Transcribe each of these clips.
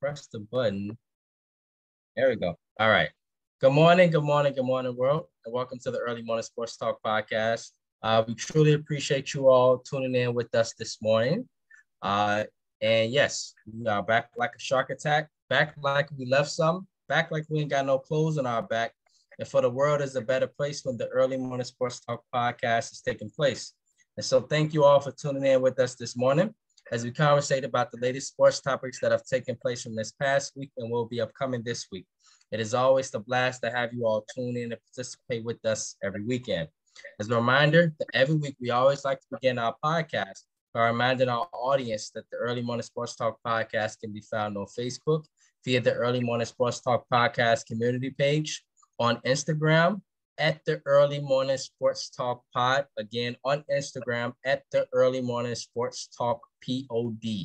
press the button. There we go. All right. Good morning, world, and welcome to the Early Morning Sports Talk podcast. We truly appreciate you all tuning in with us this morning. And yes, we are back like a shark attack, back like we left some, back like we ain't got no clothes on our back. And for the world is a better place when the Early Morning Sports Talk podcast is taking place. And so thank you all for tuning in with us this morning as we conversate about the latest sports topics that have taken place from this past week and will be upcoming this week. It is always a blast to have you all tune in and participate with us every weekend. As a reminder, that every week we always like to begin our podcast by reminding our audience that the Early Morning Sports Talk podcast can be found on Facebook via the Early Morning Sports Talk podcast community page, on Instagram at the Early Morning Sports Talk Pod, again on Instagram at the Early Morning Sports Talk POD,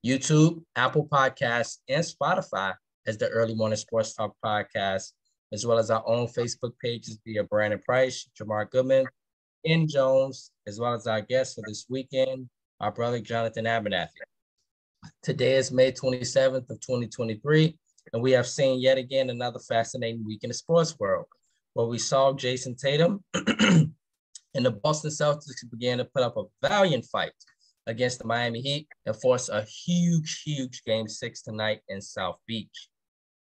YouTube, Apple Podcasts, and Spotify as the Early Morning Sports Talk Podcast, as well as our own Facebook pages via Brandon Price, Jamar Goodman, Ken Jones, as well as our guest for this weekend, our brother Jonathan Abernathy. Today is May 27th of 2023, and we have seen yet again another fascinating week in the sports world, where we saw Jason Tatum and the Boston Celtics began to put up a valiant fight against the Miami Heat and force a huge Game 6 tonight in South Beach.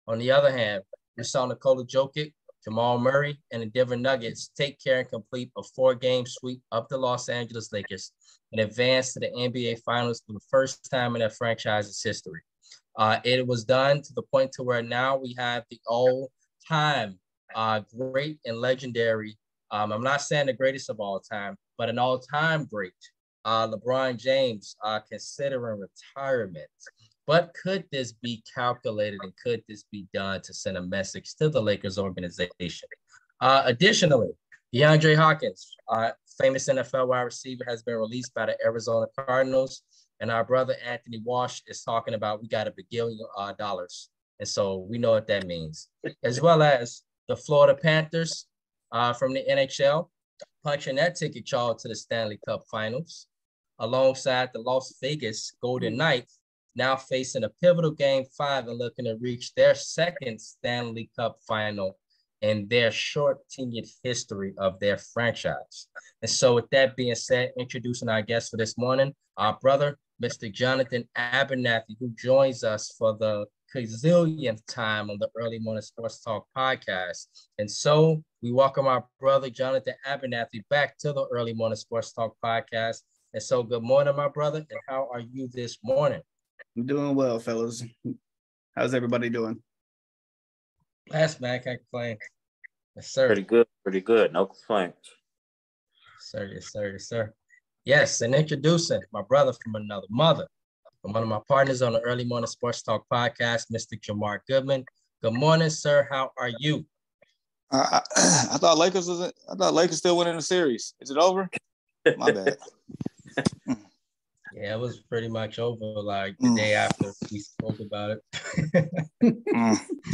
On the other hand, we saw Nikola Jokic, Jamal Murray, and the Denver Nuggets take care and complete a 4-game sweep of the Los Angeles Lakers and advance to the NBA Finals for the first time in their franchise's history. It was done to the point to where now we have the all-time great and legendary, I'm not saying the greatest of all time, but an all-time great, LeBron James, considering retirement. But could this be calculated and could this be done to send a message to the Lakers organization? Additionally, DeAndre Hopkins, famous NFL wide receiver, has been released by the Arizona Cardinals. And our brother Anthony Walsh is talking about we got $1 billion. And so we know what that means. As well as the Florida Panthers from the NHL, punching that ticket, y'all, to the Stanley Cup Finals, alongside the Las Vegas Golden Knights, now facing a pivotal Game 5 and looking to reach their second Stanley Cup final in their short tenured history of their franchise. And so with that being said, introducing our guest for this morning, our brother, Mr. Jonathan Abernathy, who joins us for the gazillionth time on the Early Morning Sports Talk podcast. And so we welcome our brother, Jonathan Abernathy, back to the Early Morning Sports Talk podcast. And so good morning, my brother, and how are you this morning? I'm doing well, fellas. How's everybody doing? Last man, can't complain. Yes, sir. Pretty good. No complaints. Yes, sir. Yes, and introducing my brother from another mother, from one of my partners on the Early Morning Sports Talk podcast, Mr. Jamar Goodman. Good morning, sir. How are you? I thought Lakers still winning the series. Is it over? My bad. Yeah, it was pretty much over like the day after we spoke about it.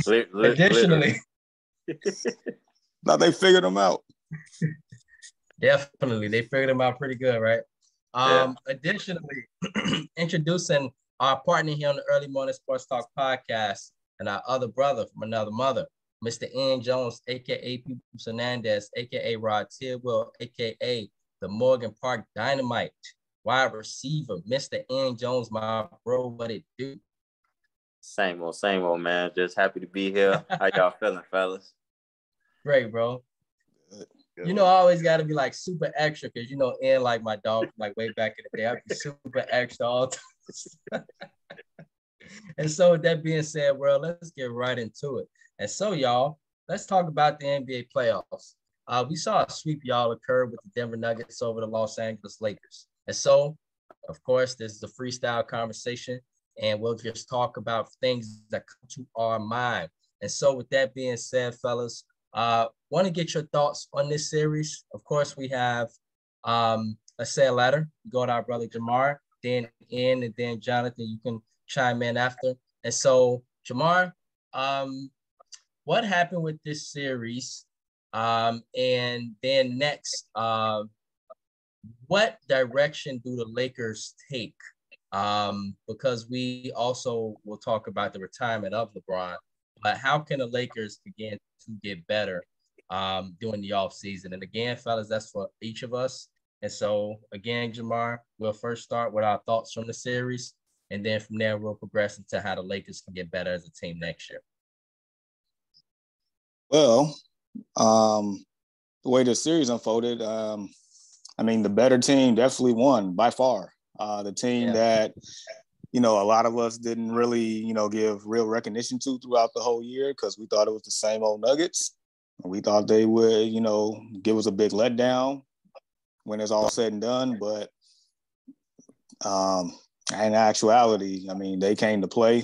Additionally, thought they figured them out. Definitely, they figured them out pretty good, right? Additionally, introducing our partner here on the Early Morning Sports Talk podcast and our other brother from another mother, Mr. Ian Jones, aka Peoples Hernandez, aka Rod Tidwell, aka the Morgan Park Dynamite wide receiver, Mr. Ian Jones, my bro. What it do? Same old, man. Just happy to be here. How y'all feeling, fellas? Great, bro. Good. You know, I always got to be like super extra because, you know, Ian, like my dog, like way back in the day, I'd be super extra all the time. And so with that being said, well, let's get right into it. And so, y'all, let's talk about the NBA playoffs. We saw a sweep, y'all, occur with the Denver Nuggets over the Los Angeles Lakers. And so, of course, this is a freestyle conversation, and we'll just talk about things that come to our mind. And so with that being said, fellas, want to get your thoughts on this series. Of course, we have, let's say a ladder. Go to our brother Jamar, then Ian, and then Jonathan. You can chime in after. And so, Jamar, what happened with this series? And then next, what direction do the Lakers take because we also will talk about the retirement of LeBron. But how can the Lakers begin to get better during the offseason? And again, fellas, that's for each of us. And so, again, Jamar, we'll first start with our thoughts from the series. And then from there, we'll progress into how the Lakers can get better as a team next year. Well, the way the series unfolded, the better team definitely won by far. The team that, a lot of us didn't really, give real recognition to throughout the whole year because we thought it was the same old Nuggets. We thought they would, give us a big letdown when it's all said and done. But in actuality, they came to play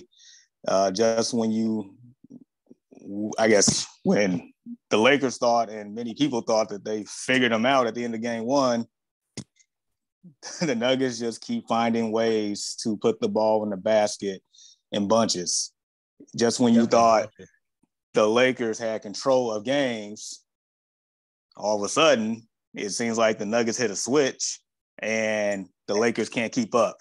just when when the Lakers thought and many people thought that they figured them out at the end of game one, the Nuggets just keep finding ways to put the ball in the basket in bunches. Just when you thought the Lakers had control of games, all of a sudden, it seems like the Nuggets hit a switch and the Lakers can't keep up.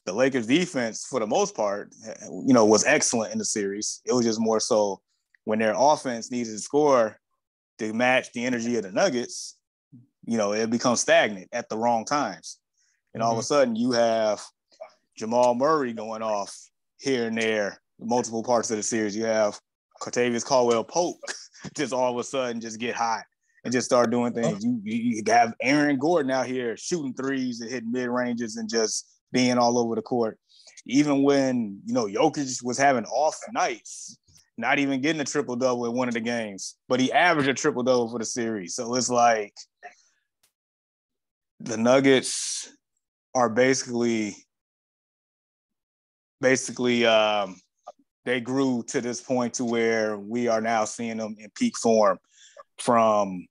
The Lakers defense, for the most part, was excellent in the series. It was just more so when their offense needed to score to match the energy of the Nuggets, it becomes stagnant at the wrong times. And all of a sudden you have Jamal Murray going off here and there, multiple parts of the series. You have Kentavious Caldwell-Pope just all of a sudden just get hot and just start doing things. You have Aaron Gordon out here shooting threes and hitting mid-ranges and just being all over the court. Even when, Jokic was having off nights, not even getting a triple-double in one of the games, but he averaged a triple-double for the series. So it's like the Nuggets are basically they grew to this point to where we are now seeing them in peak form from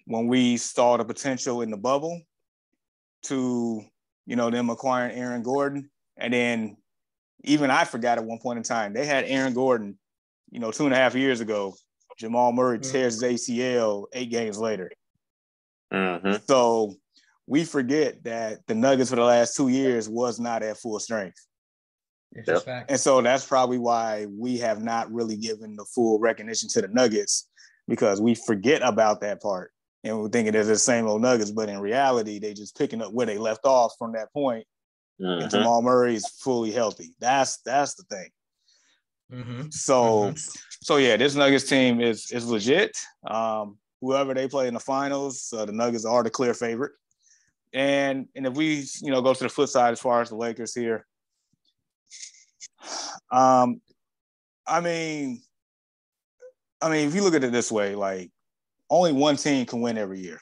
when we saw the potential in the bubble to, them acquiring Aaron Gordon. And then even I forgot at one point in time, they had Aaron Gordon, 2.5 years ago. Jamal Murray tears his ACL 8 games later. Mm-hmm. So we forget that the Nuggets for the last 2 years was not at full strength. And so that's probably why we have not really given the full recognition to the Nuggets, because we forget about that part and we're thinking they're the same old Nuggets, but in reality, they just picking up where they left off from that point. And Jamal Murray is fully healthy. That's the thing. So yeah, this Nuggets team is legit. Whoever they play in the finals, the Nuggets are the clear favorite. And if we, go to the flip side as far as the Lakers here, if you look at it this way, like only one team can win every year.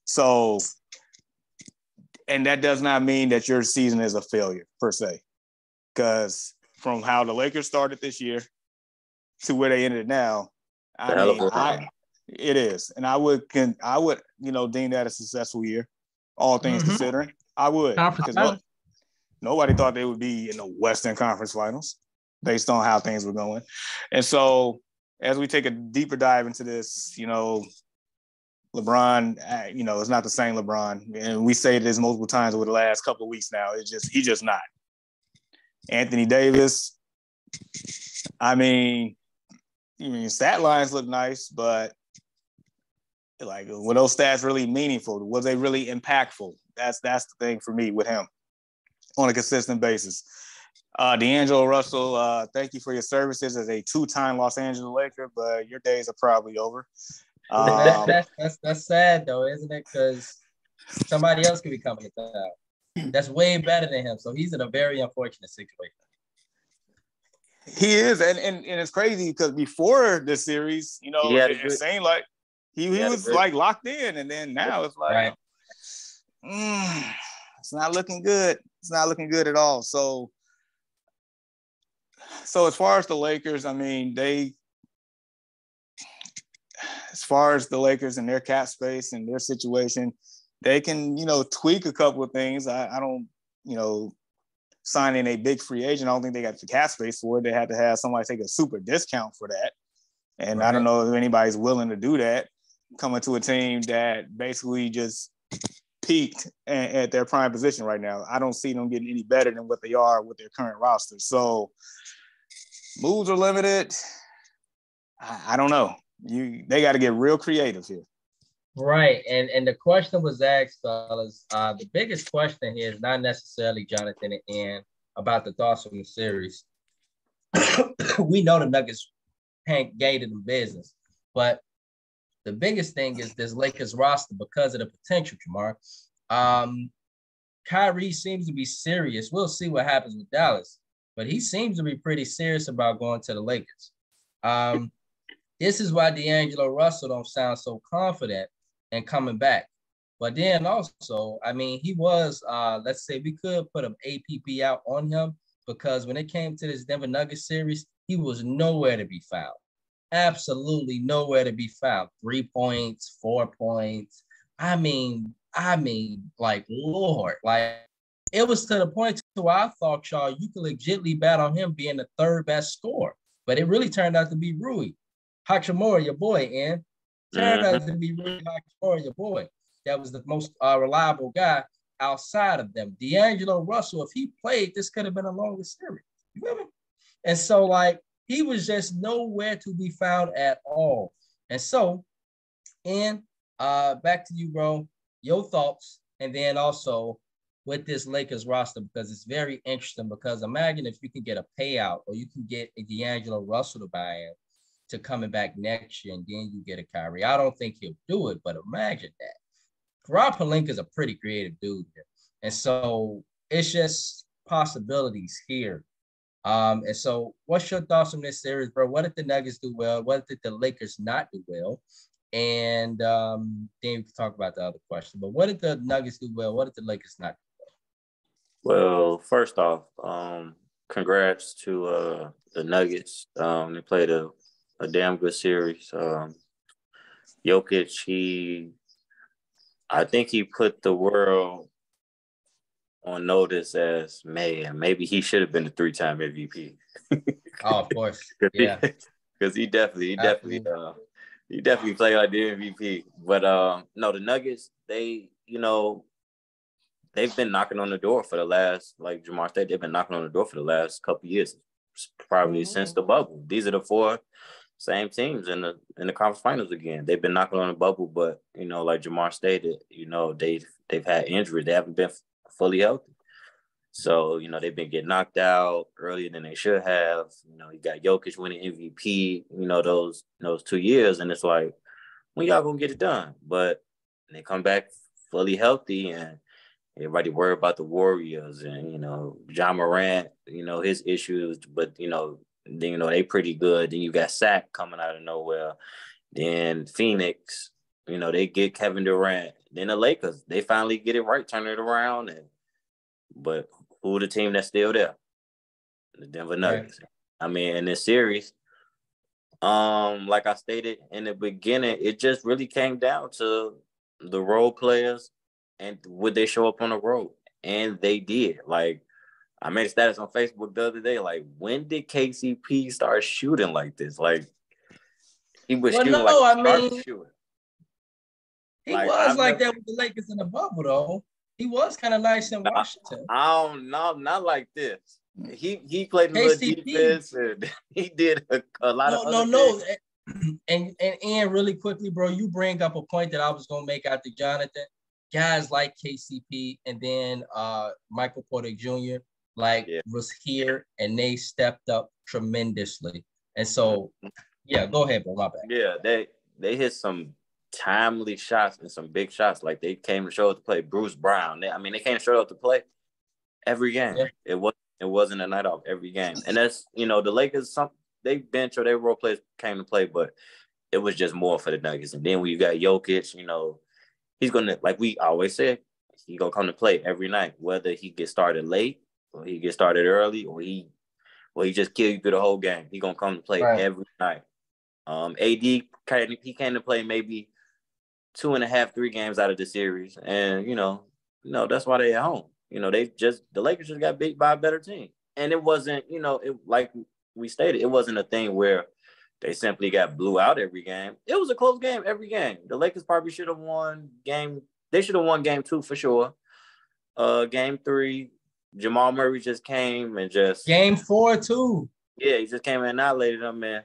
So, and that does not mean that your season is a failure per se, because from how the Lakers started this year to where they ended now, it is. And I would, deem that a successful year, all things considering. I would, because nobody thought they would be in the Western Conference Finals based on how things were going. And so as we take a deeper dive into this, LeBron, it's not the same LeBron. And we say this multiple times over the last couple of weeks now. He's just not. Anthony Davis, stat lines look nice, but like, were those stats really meaningful? Was they really impactful? That's the thing for me with him on a consistent basis. D'Angelo Russell, thank you for your services as a 2-time Los Angeles Laker, but your days are probably over. That's sad though, isn't it? Because somebody else could be coming at that. That's way better than him. So he's in a very unfortunate situation. He is, and it's crazy because before this series, it seemed like he was like locked in, and then now it's like, it's not looking good. It's not looking good at all. So as far as the Lakers, as far as the Lakers and their cap space and their situation, they can, tweak a couple of things. I don't, signing a big free agent, I don't think they got the cap space for it. They had to have somebody take a super discount for that. And I don't know if anybody's willing to do that, coming to a team that basically just peaked at their prime position right now. I don't see them getting any better than what they are with their current roster. So moves are limited. I don't know. They got to get real creative here. Right. And the question was asked, fellas. The biggest question here is not necessarily Jonathan and Ann about the thoughts from the series. We know the Nuggets gained in the business, but the biggest thing is this Lakers roster because of the potential, Jamar. Kyrie seems to be serious. We'll see what happens with Dallas, but he seems to be pretty serious about going to the Lakers. This is why D'Angelo Russell don't sound so confident in coming back. But then also, I mean, he was, let's say we could put an APP out on him because when it came to this Denver Nuggets series, he was nowhere to be found. Absolutely nowhere to be found. 3 points, 4 points. I mean, like, Lord, like, it was to the point to where I thought, y'all, you could legitimately bet on him being the third best scorer. But it really turned out to be Rui Hachimura, your boy, and turned out to be Rui Hachimura, your boy. That was the most reliable guy outside of them. D'Angelo Russell, if he played, this could have been a longer series. You feel me? And so, like, he was just nowhere to be found at all. And so, and back to you, bro, your thoughts, and then also with this Lakers roster, because it's very interesting, because imagine if you can get a payout or you can get a D'Angelo Russell to buy in to coming back next year, and then you get a Kyrie. I don't think he'll do it, but imagine that. Rob Pelinka is a pretty creative dude here. And so it's just possibilities here. And so what's your thoughts on this series, bro? What did the Nuggets do well? What did the Lakers not do well? And then we can talk about the other question. But what did the Nuggets do well? What did the Lakers not do well? Well, first off, congrats to the Nuggets. They played a damn good series. Jokic, I think he put the world on notice as, man, maybe he should have been a 3-time MVP. Oh, of course. Yeah. Because he definitely played like the MVP. But no, the Nuggets, they've been knocking on the door for the last, like Jamar said, they've been knocking on the door for the last couple of years, probably since the bubble. These are the 4 same teams in the conference finals again. They've been knocking on the bubble, but like Jamar stated, they've had injuries. They haven't been fully healthy. So, they've been getting knocked out earlier than they should have. You got Jokic winning MVP, those 2 years, and it's like, when y'all gonna get it done? But they come back fully healthy, and everybody worry about the Warriors and, Ja Morant, his issues, but, they pretty good. Then you got Sack coming out of nowhere. Then Phoenix, they get Kevin Durant. Then the Lakers, they finally get it right, turn it around. But who the team that's still there? The Denver Nuggets. Right. I mean, in this series, like I stated in the beginning, it just really came down to the role players and would they show up on the road? And they did. Like, I made a status on Facebook the other day, like, when did KCP start shooting like this? Like, he was shooting like a sharpshooter. He was like that with the Lakers in the bubble, though. He was kind of nice in Washington. I don't know, not like this. He played a little defense, and he did a lot of other things. And Ian, really quickly, bro, you bring up a point that I was going to make after Jonathan. Guys like KCP and then Michael Porter Jr., was here, and they stepped up tremendously. And so, yeah, go ahead, bro, my bad. Yeah, they hit some timely shots and some big shots. Like, they came to show up to play. Bruce Brown. They came to show up to play every game. Yeah. It wasn't a night off every game. And that's, the Lakers, they bench or their role players came to play, but it was just more for the Nuggets. And then when you got Jokic, he's going to, like we always said, he's going to come to play every night, whether he gets started late or he gets started early or he just kill you through the whole game. He's going to come to play every night. AD, he came to play maybe 2.5, 3 games out of the series. And, that's why they at home. The Lakers just got beat by a better team. And it wasn't, like we stated, it wasn't a thing where they simply got blew out every game. It was a close game every game. The Lakers probably should have won game they should have won game 2 for sure. Game 3, Jamal Murray just came and just game 4 too. Yeah, he just came and annihilated them, man.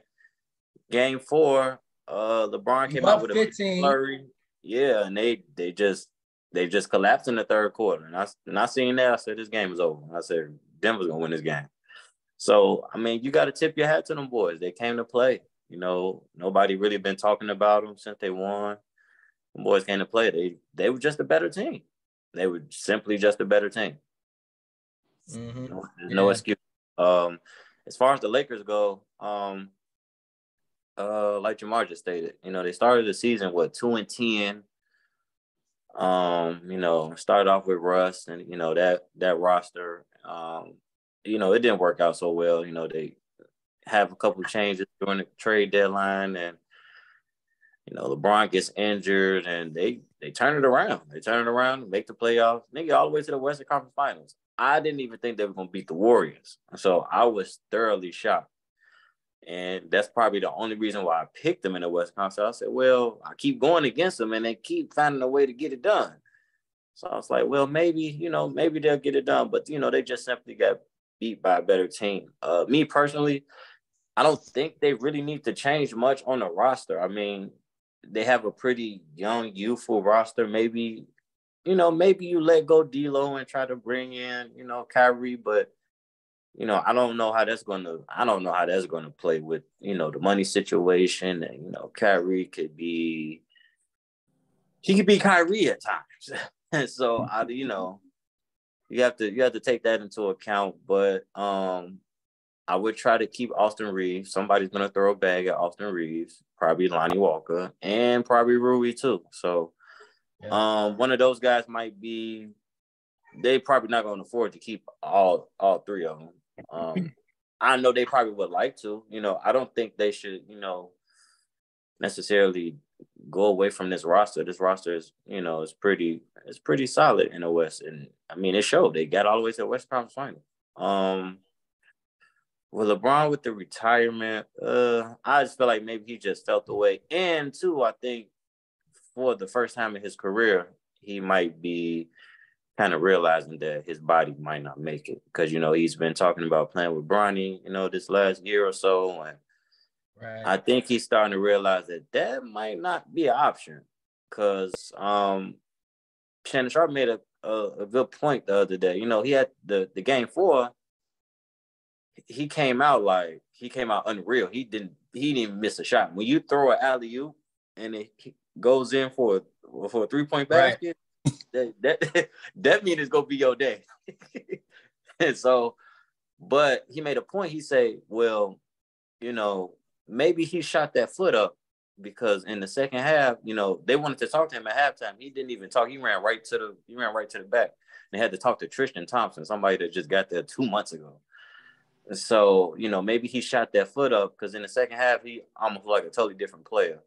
Game 4, LeBron came out with 15. A flurry. Yeah, and they just collapsed in the third quarter. And I seen that. I said this game is over. I said Denver's gonna win this game. So I mean, you got to tip your hat to them boys. They came to play. You know, nobody really been talking about them since they won. The boys came to play. They were just a better team. They were simply just a better team. Mm-hmm. No excuse. As far as the Lakers go, like Jamar just stated, you know, they started the season 2-10. You know, started off with Russ and, you know, that roster, you know, it didn't work out so well. You know, they have a couple of changes during the trade deadline, and, you know, LeBron gets injured, and they turn it around. They turn it around, make the playoffs, they get all the way to the Western Conference Finals. I didn't even think they were going to beat the Warriors. So I was thoroughly shocked. And that's probably the only reason why I picked them in the Western Conference. I said, well, I keep going against them, and they keep finding a way to get it done. So I was like, well, maybe they'll get it done. But, you know, they just simply got beat by a better team. Me personally, I don't think they really need to change much on the roster. I mean, they have a pretty young, youthful roster. Maybe you let go D'Lo and try to bring in, you know, Kyrie, but, you know, I don't know how that's going to play with, you know, the money situation. And, you know, Kyrie could be Kyrie at times. And so, you know, you have to take that into account. But I would try to keep Austin Reeves. Somebody's going to throw a bag at Austin Reeves, probably Lonnie Walker, and probably Rui too. So one of those guys might be, they probably not going to afford to keep all three of them. I know they probably would like to. You know, I don't think they should, you know, necessarily go away from this roster. This roster is, you know, it's pretty solid in the West. And I mean, it showed. They got all the way to the West Conference Final. With LeBron with the retirement, I just feel like maybe he just felt the way. And two, I think for the first time in his career, he might be kind of realizing that his body might not make it, because, you know, he's been talking about playing with Bronny, you know, this last year or so. And right. I think he's starting to realize that might not be an option, because Shannon Sharpe made a good point the other day. You know, he had the game 4. He came out unreal. He didn't even miss a shot. When you throw an alley-oop and it goes in for a 3-point basket, right, that means it's gonna be your day. And so, but he made a point. He said, well, you know, maybe he shot that foot up because in the second half, you know, they wanted to talk to him at halftime. He didn't even talk. He ran right to the back. They had to talk to Tristan Thompson, somebody that just got there 2 months ago. So, you know, maybe he shot that foot up because in the second half, he almost like a totally different player,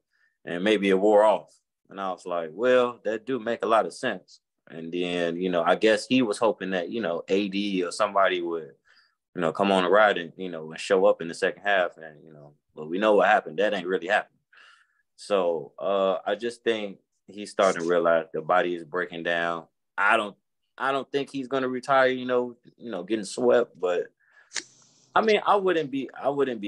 and maybe it wore off. And I was like, well, that do make a lot of sense. And then, you know, I guess he was hoping that, you know, AD or somebody would, you know, come on the ride and, you know, and show up in the second half. And, you know, but we know what happened. That ain't really happened. So I just think he's starting to realize the body is breaking down. I don't think he's going to retire, you know, getting swept, but I mean, I wouldn't be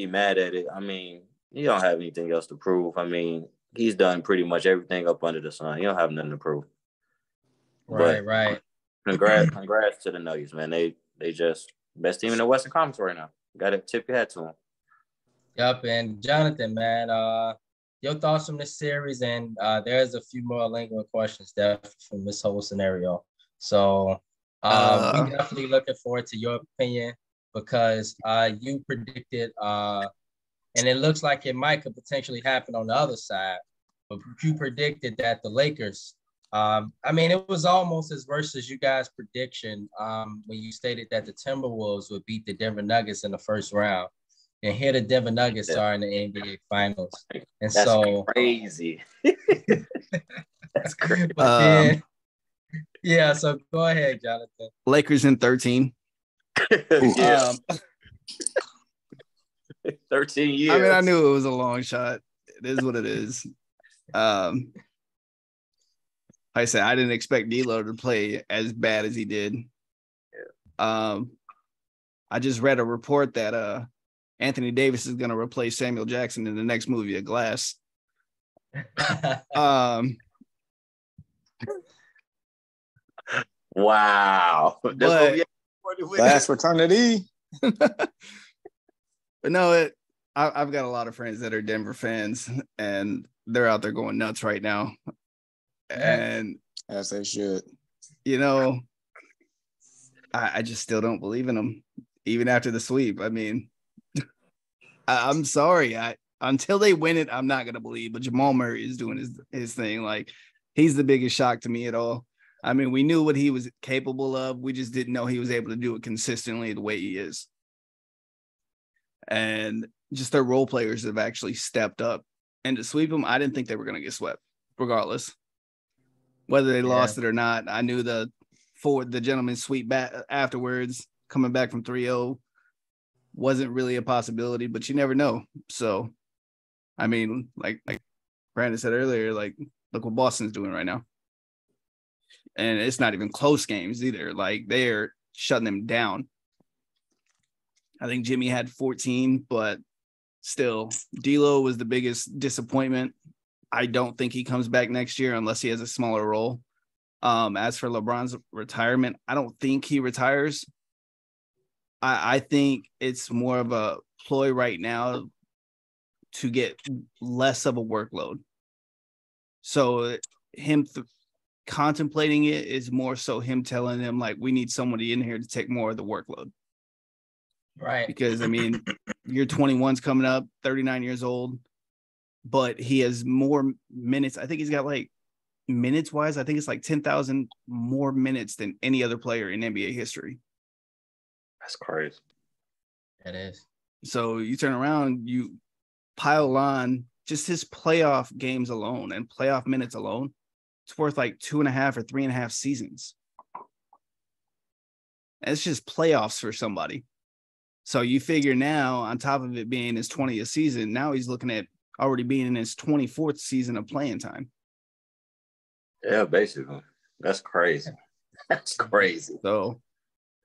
mad at it. I mean, he don't have anything else to prove. I mean, he's done pretty much everything up under the sun. He don't have nothing to prove. Right. Congrats to the Nuggets, man. They just best team in the Western Conference right now. Got to tip your hat to them. Yep, and Jonathan, man, your thoughts from this series, and there's a few more lingering questions definitely from this whole scenario. So we definitely looking forward to your opinion, because you predicted, and it looks like it could potentially happen on the other side, but you predicted that the Lakers, I mean, it was almost as versus you guys' prediction when you stated that the Timberwolves would beat the Denver Nuggets in the first round. And here the Denver Nuggets are in the NBA Finals. And that's crazy. That's crazy. Yeah, so go ahead, Jonathan. Lakers in 13. Yeah. 13 years. I mean, I knew it was a long shot. It is what it is. I said, I didn't expect D'Lo to play as bad as he did. Yeah. I just read a report that Anthony Davis is going to replace Samuel Jackson in the next movie of Glass. Wow. But Glass fraternity. But no, I've got a lot of friends that are Denver fans, and they're out there going nuts right now. Yeah. And As they should. you know, I just still don't believe in them, even after the sweep. I mean, I'm sorry. Until they win it, I'm not gonna believe. But Jamal Murray is doing his thing. Like, he's the biggest shock to me at all. I mean, we knew what he was capable of. We just didn't know he was able to do it consistently the way he is. And just their role players have actually stepped up. And to sweep them, I didn't think they were going to get swept, regardless. Whether they lost it or not, I knew the gentleman sweep back afterwards, coming back from 3-0, wasn't really a possibility, but you never know. So, I mean, like Brandon said earlier, like, look what Boston's doing right now. And it's not even close games either. Like, they're shutting them down. I think Jimmy had 14, but still, D'Lo was the biggest disappointment. I don't think he comes back next year unless he has a smaller role. As for LeBron's retirement, I don't think he retires. I think it's more of a ploy right now to get less of a workload. So him contemplating it is more so him telling him, like, we need somebody in here to take more of the workload. Right. Because, I mean, you're 21's coming up, 39 years old, but he has more minutes. I think he's got, like, minutes-wise, I think it's like 10,000 more minutes than any other player in NBA history. That's crazy. It is. So you turn around, you pile on just his playoff games alone and playoff minutes alone. It's worth like 2.5 or 3.5 seasons. And it's just playoffs for somebody. So you figure now, on top of it being his 20th season, now he's looking at already being in his 24th season of playing time. Yeah, basically. That's crazy. That's crazy. So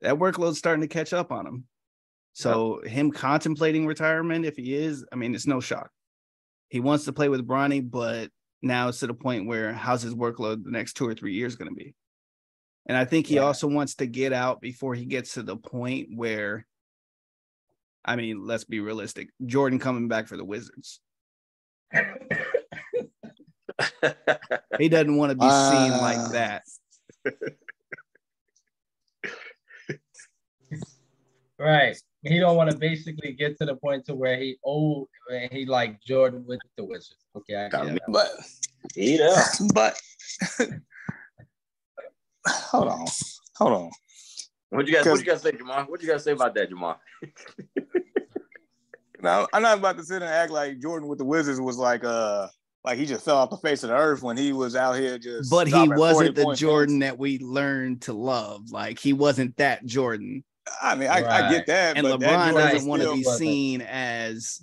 that workload's starting to catch up on him. So him contemplating retirement, if he is, I mean, it's no shock. He wants to play with Bronny, but now it's to the point where how's his workload the next 2 or 3 years going to be? And I think he also wants to get out before he gets to the point where, I mean, let's be realistic. Jordan coming back for the Wizards. He doesn't want to be seen like that. Right. He don't want to basically get to the point to where he like Jordan with the Wizards. Okay, I get that. But hold on. What you guys say, Jamal? What you guys say about that, Jamal? Now, I'm not about to sit and act like Jordan with the Wizards was like he just fell off the face of the earth when he was out here just. But he wasn't the Jordan that we learned to love. Like, he wasn't that Jordan. I mean, I get that. And but LeBron that doesn't want to be seen as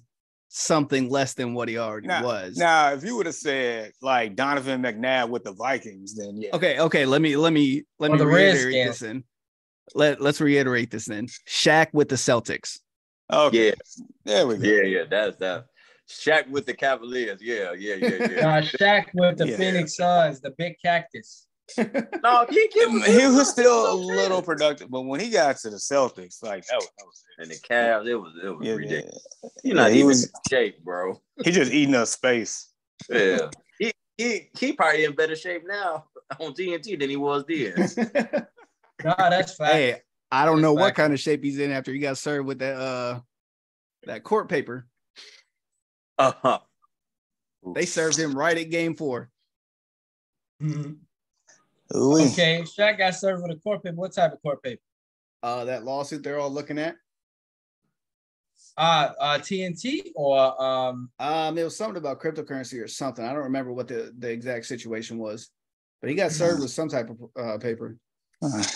something less than what he already was. Now, if you would have said like Donovan McNabb with the Vikings, then yeah. Okay. Let me reiterate this then. Let's reiterate this then. Shaq with the Celtics. Okay. Yeah. There we go. Yeah. That's that. Shaq with the Cavaliers. Yeah. Shaq with the Phoenix Suns, the big cactus. No, he was still a little productive, but when he got to the Celtics, like that was it. And the Cavs, it was ridiculous. He's not even in shape, bro. He just eating up space. Yeah. He probably in better shape now on TNT than he was then. No, that's fact. Hey, I don't know what kind of shape he's in after he got served with that court paper. Uh-huh. They served him right at game 4. Mm-hmm. Okay, Shaq got served with a court paper. What type of court paper? That lawsuit they're all looking at. TNT or it was something about cryptocurrency or something. I don't remember what the exact situation was, but he got served with some type of paper.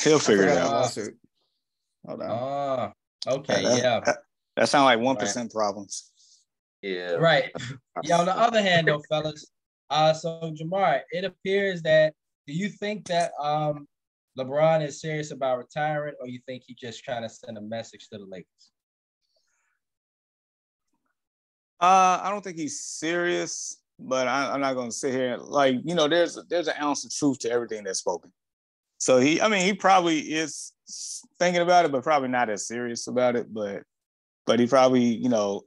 He'll figure it out. Lawsuit. Hold on. Okay, That sounds like 1% problems. Yeah. Right. Yeah. On the other hand, though, fellas, so Jamar, it appears that do you think that LeBron is serious about retiring, or you think he's just trying to send a message to the Lakers? I don't think he's serious, but I'm not going to sit here there's an ounce of truth to everything that's spoken. So he probably is thinking about it, but probably not as serious about it. But he probably, when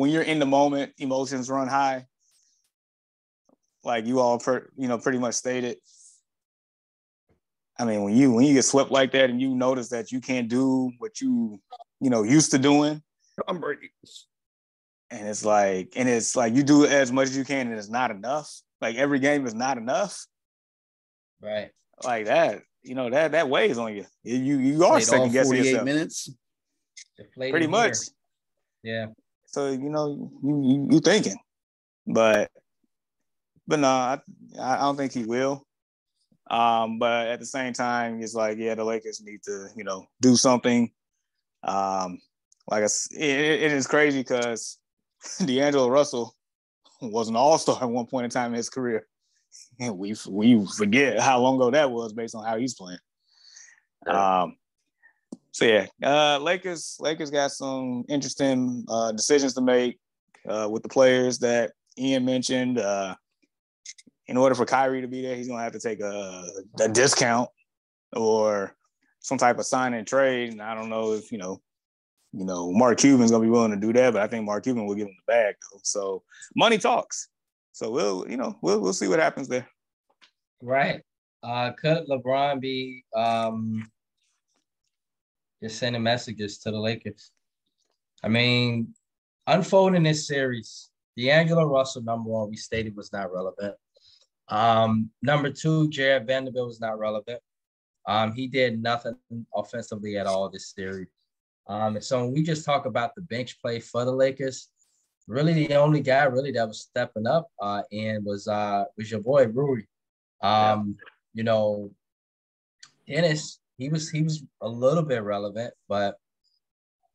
you're in the moment, emotions run high. Like you all, pretty much stated. I mean, when you get swept like that and you notice that you can't do what you used to doing, I'm Brady. And it's like you do as much as you can and it's not enough. Like every game is not enough. Right. Like that, that weighs on you. You are second guessing yourself. Minutes. Pretty much. Yeah. So you thinking, but no, I don't think he will. But at the same time, it's like, yeah, the Lakers need to, do something. It is crazy because D'Angelo Russell was an all-star at one point in time in his career. And we forget how long ago that was based on how he's playing. Lakers got some interesting decisions to make with the players that Ian mentioned. In order for Kyrie to be there, he's gonna have to take a discount or some type of sign and trade. And I don't know if Mark Cuban's gonna be willing to do that, but I think Mark Cuban will give him the bag though. So money talks. So we'll see what happens there. Right. Could LeBron be just sending messages to the Lakers? I mean, unfolding this series, D'Angelo Russell, number one, we stated was not relevant. Number two, Jared Vanderbilt was not relevant. He did nothing offensively at all this series. So when we just talk about the bench play for the Lakers, really the only guy really that was stepping up and was your boy Rui. Dennis, he was a little bit relevant, but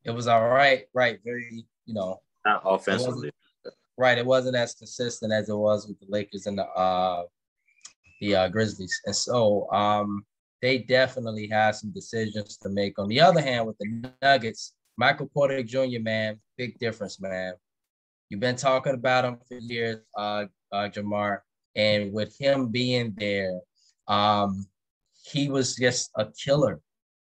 it was all right, very, not offensively. It wasn't as consistent as it was with the Lakers and the Grizzlies. And so they definitely have some decisions to make. On the other hand, with the Nuggets, Michael Porter Jr., man, big difference, man. You've been talking about him for years, Jamar, and with him being there, he was just a killer.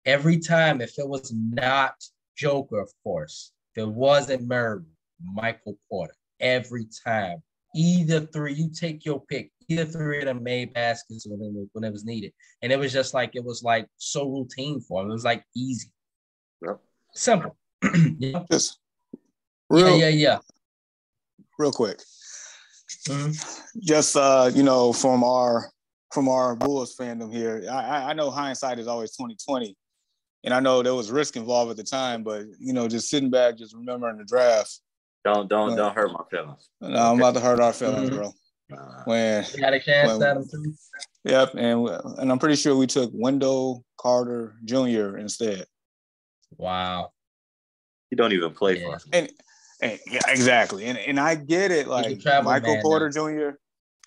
Every time, if it was not Joker, of course, if it wasn't Murray, Michael Porter, every time. Either three, you take your pick, either three of them made baskets when it was needed. And it was just like, it was like so routine for him. It was like easy. Yep. Simple. Just yeah. Real quick. Mm-hmm. Just from our Bulls fandom here, I know hindsight is always 20/20, and I know there was risk involved at the time, but just sitting back, just remembering the draft. Don't hurt my feelings. No, I'm about to hurt our feelings, bro. When you got a chance at him too. Yep, and I'm pretty sure we took Wendell Carter Jr. instead. Wow. He don't even play for us. And yeah, exactly. And I get it. Like Michael Porter Jr.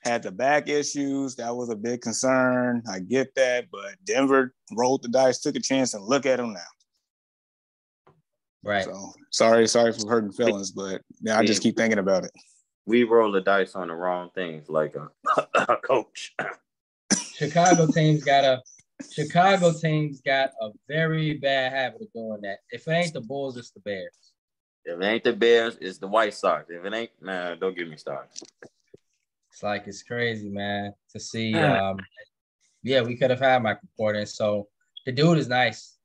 had the back issues. That was a big concern. I get that. But Denver rolled the dice, took a chance, and look at him now. Right. So sorry for hurting feelings, but yeah, I just keep thinking about it. We roll the dice on the wrong things, like a coach. Chicago teams got a very bad habit of doing that. If it ain't the Bulls, it's the Bears. If it ain't the Bears, it's the White Sox. If it ain't, man, don't get me started. It's crazy, man, to see. We could have had Michael Porter. So the dude is nice.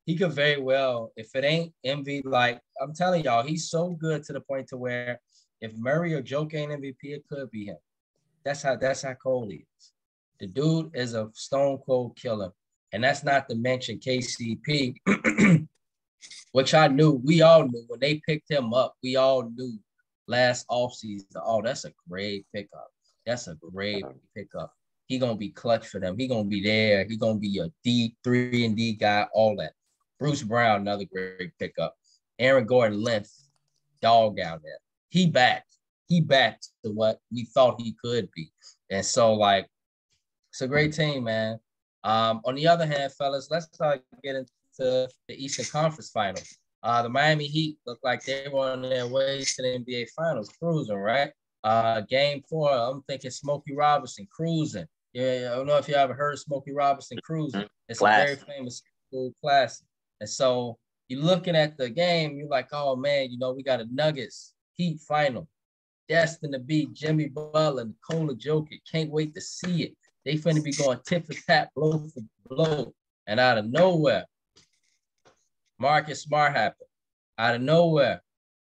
He could very well, if it ain't MV, like I'm telling y'all, he's so good to the point to where if Murray or Joker ain't MVP, it could be him. That's how cold he is. The dude is a stone cold killer. And that's not to mention KCP, which we all knew when they picked him up, we all knew last offseason, that's a great pickup. That's a great pickup. He going to be clutch for them. He going to be there. He going to be a D3 and D guy, all that. Bruce Brown, another great pickup. Aaron Gordon, length, dog out there. He back to what we thought he could be. And so, like, it's a great team, man. On the other hand, fellas, let's get into the Eastern Conference Finals. The Miami Heat look like they were on their way to the NBA Finals, cruising, right? Game 4, I'm thinking Smokey Robinson cruising. Yeah, I don't know if you ever heard Smokey Robinson cruising. It's Classic. a very famous school classic. And so you're looking at the game, you're like, oh man, we got a Nuggets Heat final. Destined to beat Jimmy Butler, Nikola Jokic. Can't wait to see it. They finna be going tit for tat, blow for blow. And out of nowhere, Marcus Smart happened. Out of nowhere,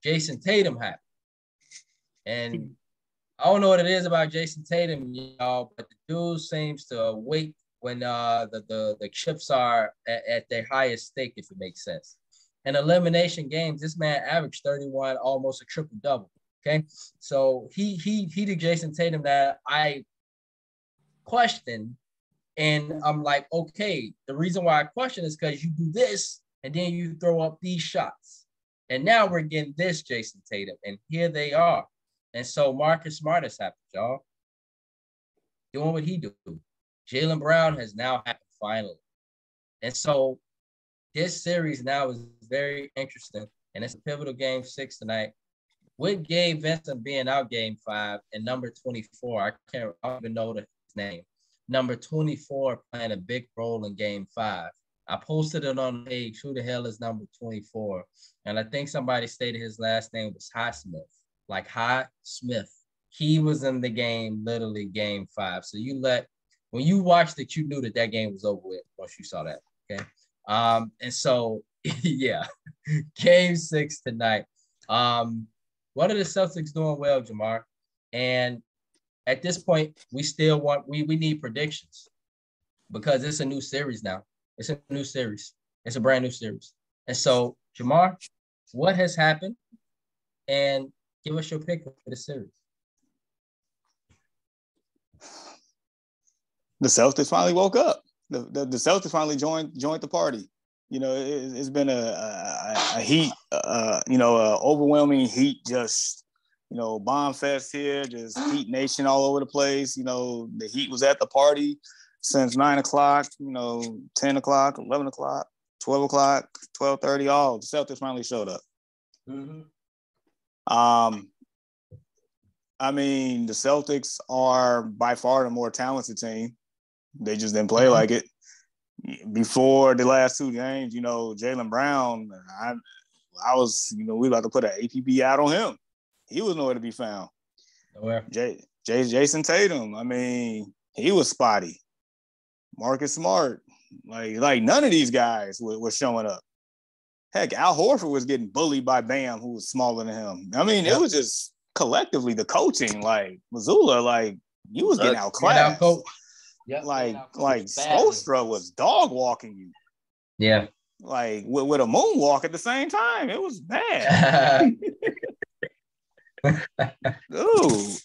Jason Tatum happened. And I don't know what it is about Jason Tatum, y'all, but the dude seems to wait when the chips are at their highest stake, if it makes sense. In elimination games, this man averaged 31, almost a triple-double, okay? So he did Jason Tatum that I question, and I'm like, okay, the reason why I question is because you do this, and then you throw up these shots. And now we're getting this Jason Tatum, and here they are. And so Marcus Smart has happened, y'all. Doing what he do. Jaylen Brown has now happened finally. And so this series now is very interesting. And it's a pivotal game 6 tonight. With Gabe Vincent being out game 5 and number 24, I don't even know his name. Number 24 playing a big role in game 5. I posted it on the page. Who the hell is number 24? And I think somebody stated his last name was Highsmith. Like High Smith. He was in the game, literally game 5. So when you watched it, you knew that game was over with once you saw that. Okay. And so, yeah, game 6 tonight. What are the Celtics doing well, Jamar? And at this point, we need predictions because it's a new series now. It's a new series. It's a brand new series. And so, Jamar, what has happened? And give us your pick for the series. The Celtics finally woke up. The Celtics finally joined the party. It's been a heat, overwhelming heat, just, bomb fest here, just Heat Nation all over the place. The Heat was at the party since 9 o'clock, 10 o'clock, 11 o'clock, 12 o'clock, 12:30, all the Celtics finally showed up. Mm-hmm. I mean, the Celtics are by far the more talented team. They just didn't play like it. Before the last 2 games, Jaylen Brown, I was, we about to put an APB out on him. He was nowhere to be found. Nowhere. Jason Tatum, I mean, he was spotty. Marcus Smart, like none of these guys were showing up. Heck, Al Horford was getting bullied by Bam, who was smaller than him. I mean, It was just collectively the coaching, like Mazzulla, you was getting outclassed. Yep. Spoelstra was dog walking you. Yeah. With a moonwalk at the same time. It was bad. Dude.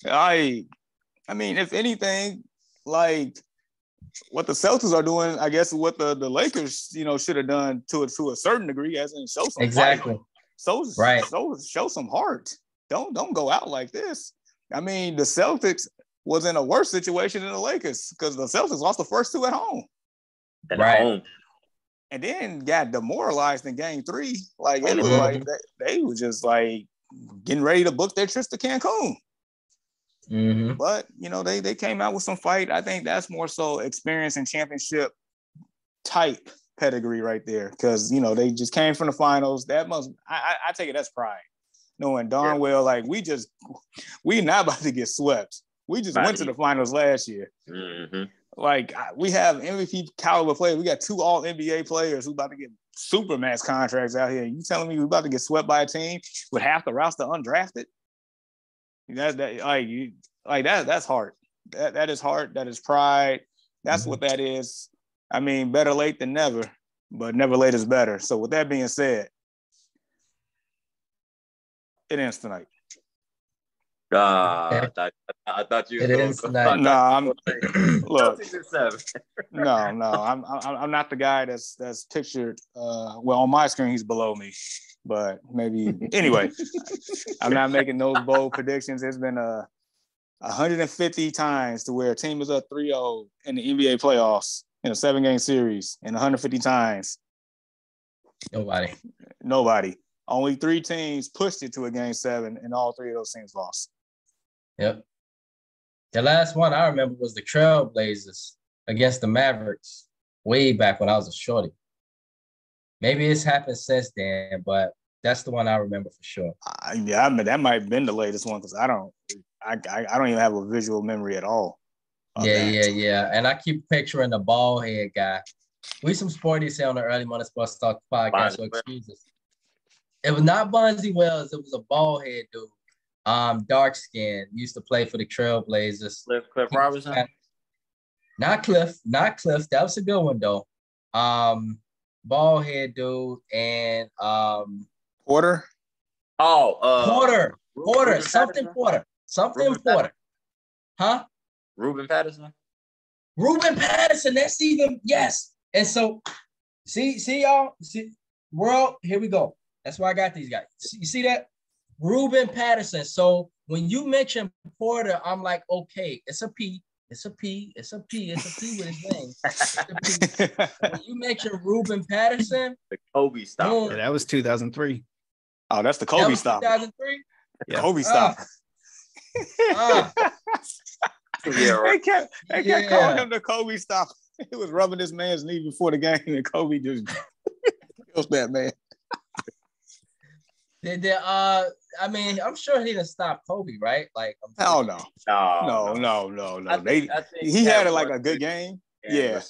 I mean, if anything, what the Celtics are doing, I guess what the Lakers, should have done to a certain degree, as in show some exactly. Fight. Show some heart. Don't go out like this. I mean, the Celtics was in a worse situation than the Lakers because the Celtics lost the first 2 at home. Home. And then got demoralized in game 3. It looked like they were just getting ready to book their trips to Cancun. Mm-hmm. But, they came out with some fight. I think that's more so experience and championship type pedigree right there because, they just came from the finals. That must – I take it that's pride. Knowing darn well, we not about to get swept. We just went to the finals last year. Mm-hmm. We have MVP caliber players. We got 2 all-NBA players who about to get supermax contracts out here. You telling me we about to get swept by a team with half the roster undrafted? That's heart. That is heart. That is pride. That's what that is. I mean, better late than never, but never late is better. So with that being said, it ends tonight. I thought you. It ends tonight. Look. No, I'm not the guy that's pictured. Well, on my screen he's below me, but maybe anyway. I'm not making those bold predictions. It's been 150 times to where a team is up 3-0 in the NBA playoffs in a 7-game series, and 150 times. Nobody. Only 3 teams pushed it to a game 7, and all 3 of those teams lost. Yep. The last one I remember was the Trailblazers against the Mavericks way back when I was a shorty. Maybe it's happened since then, but that's the one I remember for sure. Yeah, that might have been the latest one because I don't even have a visual memory at all. Yeah. And I keep picturing the bald head guy. We some sporties here on the Early Morning Sports Talk podcast, so excuse us. It was not Bonzi Wells. It was a bald head dude. Dark skin. Used to play for the Trailblazers. Cliff Robinson? Not Cliff. That was a good one, though. Bald head dude and Porter? Porter. Something Patterson? Porter. Something Ruben Porter. Huh? Ruben Patterson? Ruben Patterson. That's even, yes. And so, see y'all? See, world, here we go. That's why I got these guys. You see that? Ruben Patterson. So when you mention Porter, I'm like, okay, it's a P with his name. When you mention Ruben Patterson, the Kobe stop. Yeah, that was 2003. Oh, that's the Kobe stop. 2003? Yeah. Kobe stop. Yeah, right. They kept calling him the Kobe stop. He was rubbing this man's knee before the game, and Kobe just kills that man. I mean, I'm sure he didn't stop Kobe, right? Like, hell no. He had like a good game. Yeah.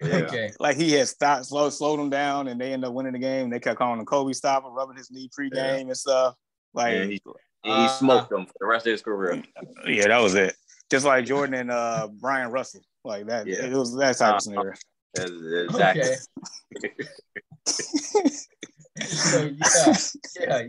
Okay. Like he had slowed him down, and they ended up winning the game. They kept calling him Kobe stopper, rubbing his knee pregame and stuff. Like he smoked them for the rest of his career. Yeah, that was it. Just like Jordan and Brian Russell, like that. Yeah. It was that type of scenario. Exactly. Okay. So yeah.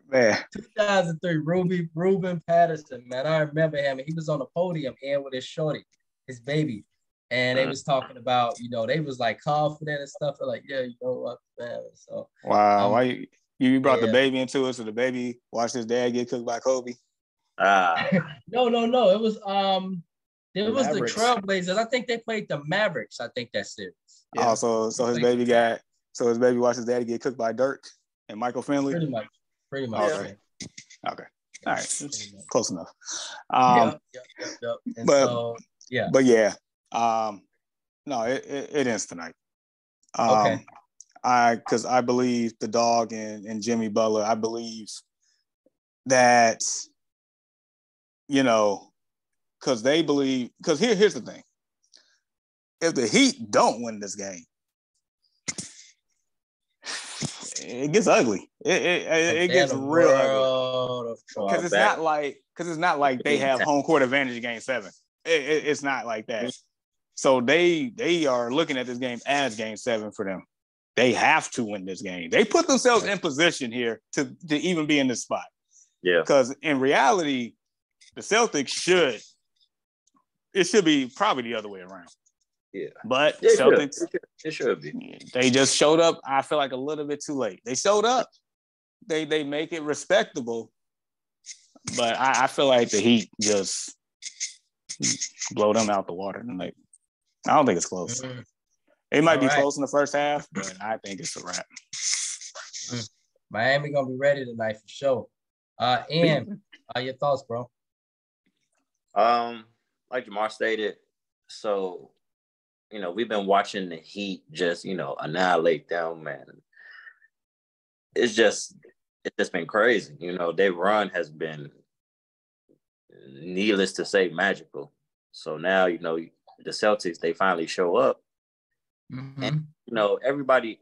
Man. 2003, Ruben Patterson, man. I remember him. He was on the podium and with his shorty, his baby. And they was talking about, they was like confident and stuff. They're like, yeah, you know what, man. So wow, why you brought the baby into it, so the baby watched his dad get cooked by Kobe? No. It was the Trailblazers. I think they played the Mavericks. I think that series. Yeah. Oh, so his baby watched his daddy get cooked by Dirk and Michael Finley. Pretty much. Okay. All right. Close enough. Yep. But yeah. No, it ends tonight. Okay. Because I believe the dog and Jimmy Butler. I believe that, because they believe. Because here's the thing: if the Heat don't win this game, it gets ugly. It gets real ugly. Because it's not like they have home court advantage in Game 7. It's not like that. So they are looking at this game as Game 7 for them. They have to win this game. They put themselves in position here to even be in this spot. Yeah. Because in reality, the Celtics should be probably the other way around. Yeah. But Celtics, it should be. They just showed up, I feel like, a little bit too late. They showed up. They make it respectable. But I feel like the Heat just blow them out the water. And I don't think it's close. Mm-hmm. It might be close in the first half, but I think it's a wrap. Miami gonna be ready tonight for sure. Ian, your thoughts, bro? Like Jamar stated, so we've been watching the Heat just annihilate them, man. It's just been crazy. Their run has been, needless to say, magical. So now the Celtics, they finally show up. Mm-hmm. And everybody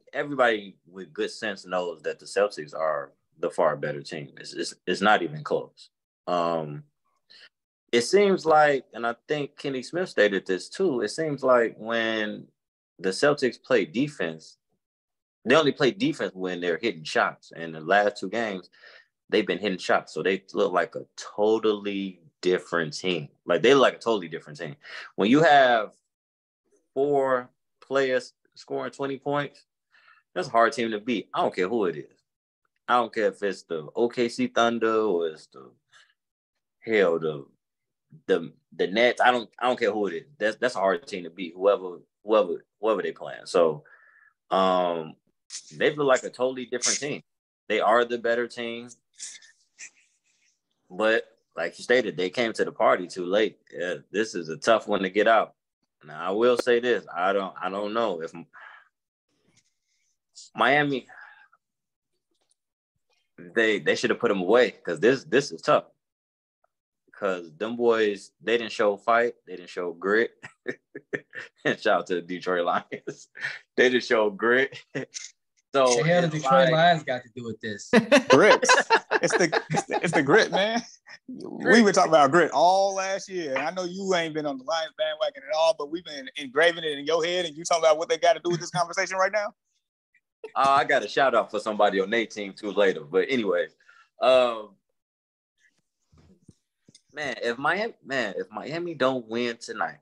with good sense knows that the Celtics are the far better team. It's not even close. It seems like, and I think Kenny Smith stated this too, it seems like when the Celtics play defense, they only play defense when they're hitting shots. And the last 2 games, they've been hitting shots. So they look like a totally different team. Like, they look like a totally different team. When you have 4 players scoring 20 points, that's a hard team to beat. I don't care who it is. I don't care if it's the OKC Thunder or it's the hell, the Nets. I don't care who it is. That's a hard team to beat. Whoever they playing. So, they feel like a totally different team. They are the better team, but like you stated, they came to the party too late. Yeah, this is a tough one to get out. Now, I will say this: I don't know if Miami, they should have put them away because this is tough. Because them boys, they didn't show fight, they didn't show grit. And shout out to the Detroit Lions, they didn't show grit. So the hell the Detroit Lions got to do with this? Grit. It's the grit, man. We were talking about grit all last year. I know you ain't been on the Lions bandwagon at all, but we've been engraving it in your head, and you talking about what they got to do with this conversation right now. I got a shout out for somebody on their team too later. But anyway, if Miami don't win tonight,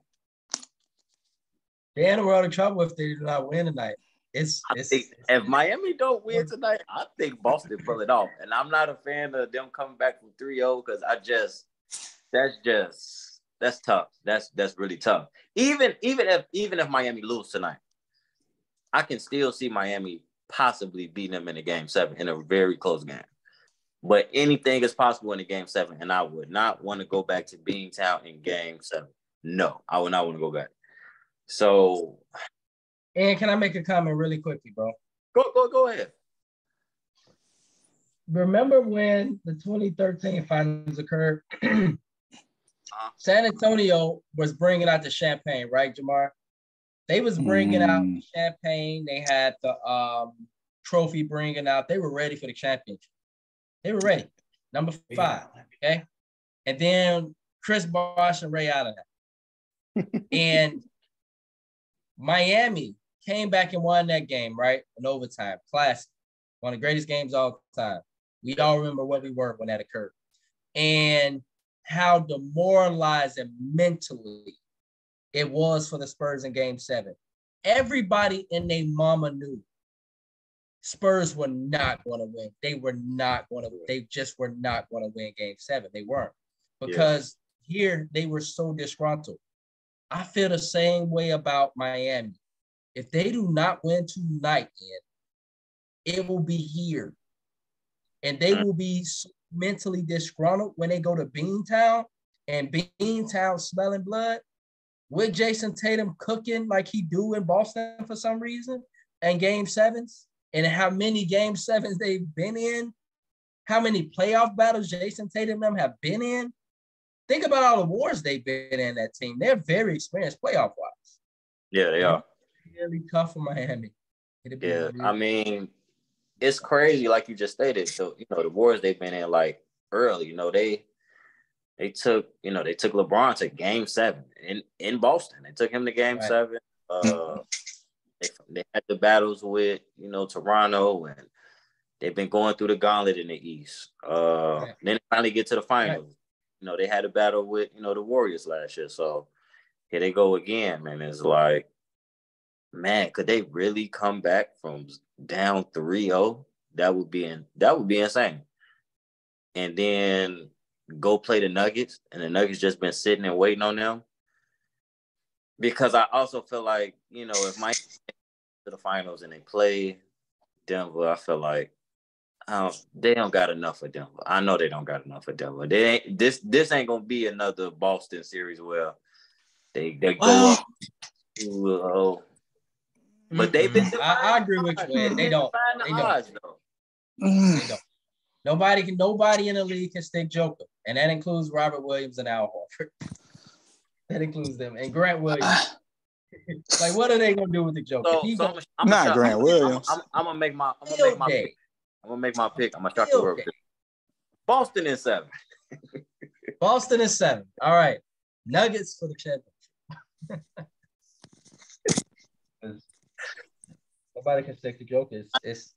they're in a world of trouble if they do not win tonight. If Miami don't win tonight, I think Boston pull it off. And I'm not a fan of them coming back from 3-0 because that's tough. That's really tough. Even if Miami lose tonight, I can still see Miami possibly beating them in a game 7 in a very close game. But anything is possible in a game 7, and I would not want to go back to Beantown in game 7. No, I would not want to go back. So, and can I make a comment really quickly, bro? Go ahead. Remember when the 2013 finals occurred? San Antonio was bringing out the champagne, right, Jamar? They was bringing out the champagne. They had the trophy bringing out. They were ready for the championship. They were ready. Number 5, okay? And then Chris Bosh and Ray Allen. And Miami came back and won that game, right? In overtime. Classic. One of the greatest games of all time. We all remember what we were when that occurred. And how demoralizing mentally it was for the Spurs in game 7. Everybody in their mama knew Spurs were not going to win. They just were not going to win game 7. They weren't. Because here they were so disgruntled. I feel the same way about Miami. If they do not win tonight, it will be here. And they will be so mentally disgruntled when they go to Beantown and Beantown smelling blood with Jason Tatum cooking like he do in Boston for some reason and game 7s and how many game 7s they've been in, how many playoff battles Jason Tatum and them have been in. Think about all the wars they've been in, that team. They're very experienced playoff-wise. Yeah, they are. Really tough for Miami. I mean, it's crazy, like you just stated. So, the wars they've been in, like, early, they took LeBron to game 7 in Boston. They took him to game 7. They had the battles with, Toronto, and they've been going through the gauntlet in the East. Then they finally get to the finals. Right. They had a battle with, the Warriors last year. So here they go again, man. It's like, man, could they really come back from down 3-0? That would be insane. And then go play the Nuggets, and the Nuggets just been sitting and waiting on them. Because I also feel like, if Mike to the finals and they play Denver, I feel like they don't got enough for Denver. I know they don't got enough for Denver. This ain't gonna be another Boston series where they go up 2-0. But they've been. I agree with you, man. They don't. Nobody in the league can stick Joker, and that includes Robert Williams and Al Horford. That includes them and Grant Williams. Like, what are they gonna do with the Joker? I'm not Grant Williams. I'm gonna make my pick. I'm gonna make my pick. I'm gonna shock the world. Boston in 7. Boston in 7. All right. Nuggets for the championship. Nobody can stick the Joker. It's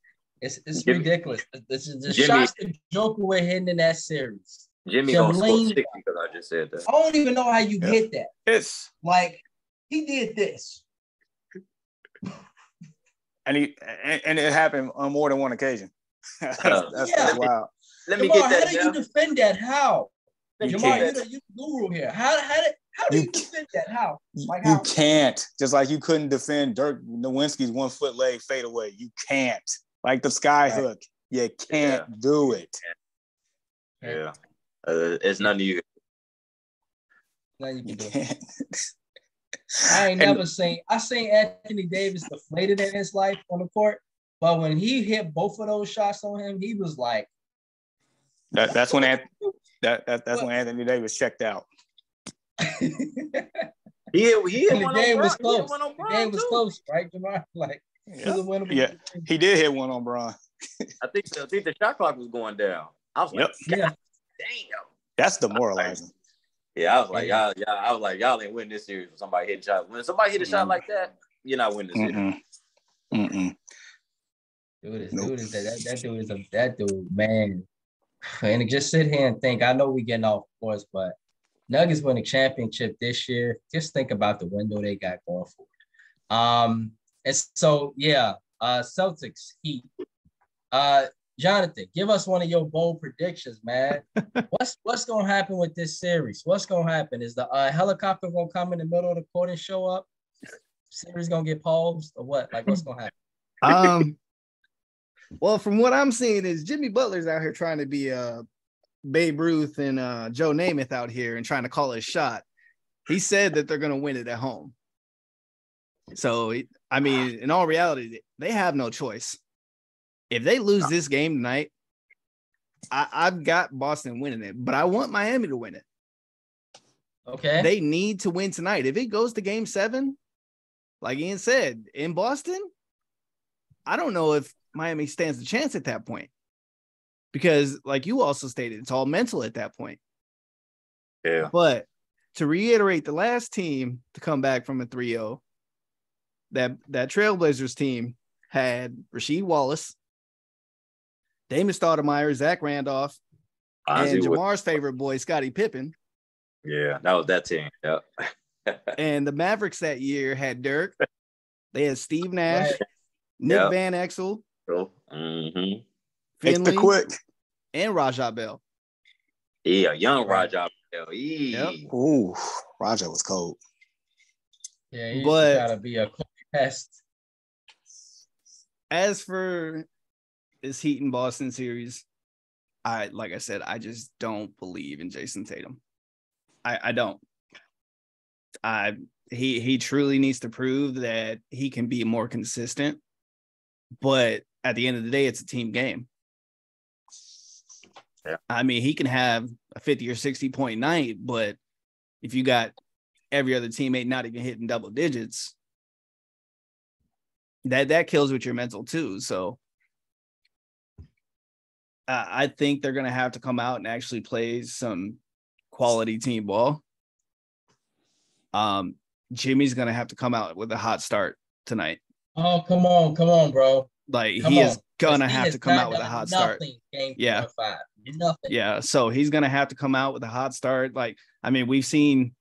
ridiculous. This is the shots the Joker we're hitting in that series. Jimmy gonna score 60 because I just said that. I don't even know how you hit that. It's like he did this. And it happened on more than one occasion. That's wild. Let me get that. How do you defend that? How? Jamar, you're the guru here. How do you defend that? How? Like how? You can't. Just like you couldn't defend Dirk Nowitzki's 1 foot leg fadeaway. You can't. Like the sky hook. You can't do it. Yeah. It's nothing you can do. I ain't never seen. I seen Anthony Davis deflated in his life on the court, but when he hit both of those shots on him, he was like, "That's when when Anthony Davis checked out." he hit the game was close. The game was close, right, Jamar? Like, he did hit one on Bron. I think the shot clock was going down. I was like, damn, that's demoralizing. Yeah, I was like, y'all ain't winning this series when somebody hit a shot. When somebody hit a shot like that, you're not winning this series. That dude, man. And just sit here and think. I know we getting off course, but Nuggets win a championship this year. Just think about the window they got going forward. And so Celtics, Heat. Jonathan, give us one of your bold predictions, man. What's gonna happen with this series? What's gonna happen? Is the helicopter gonna come in the middle of the court and show up? Series gonna get paused or what? Like, what's gonna happen? Well, from what I'm seeing is Jimmy Butler's out here trying to be Babe Ruth and Joe Namath out here and trying to call his shot. He said that they're gonna win it at home. So I mean, in all reality, they have no choice. If they lose this game tonight, I've got Boston winning it, but I want Miami to win it. Okay. They need to win tonight. If it goes to game 7, like Ian said, in Boston, I don't know if Miami stands a chance at that point. Because, like you also stated, it's all mental at that point. Yeah. But to reiterate, the last team to come back from a 3-0, that Trailblazers team had Rasheed Wallace, Damon Stoudemire, Zach Randolph, and Jamar's favorite boy, Scottie Pippen. Yeah, that was that team. Yeah. And the Mavericks that year had Dirk. They had Steve Nash, Nick Van Exel, Finley, quick, and Rajah Bell. Yeah, young Rajah Bell. Yep. Ooh, Rajah was cold. Yeah, he gotta be a pest. As for this Heat and Boston series, I just don't believe in Jason Tatum. I don't. He truly needs to prove that he can be more consistent. But at the end of the day, it's a team game. Yeah. I mean, he can have a 50 or 60 point night, but if you got every other teammate not even hitting double digits, that kills with your mental too. So I think they're going to have to come out and actually play some quality team ball. Jimmy's going to have to come out with a hot start tonight. Oh, come on, bro. Like he is going to have to come out with a hot start. Game 5. Nothing. Yeah. So he's going to have to come out with a hot start. Like, I mean, we've seen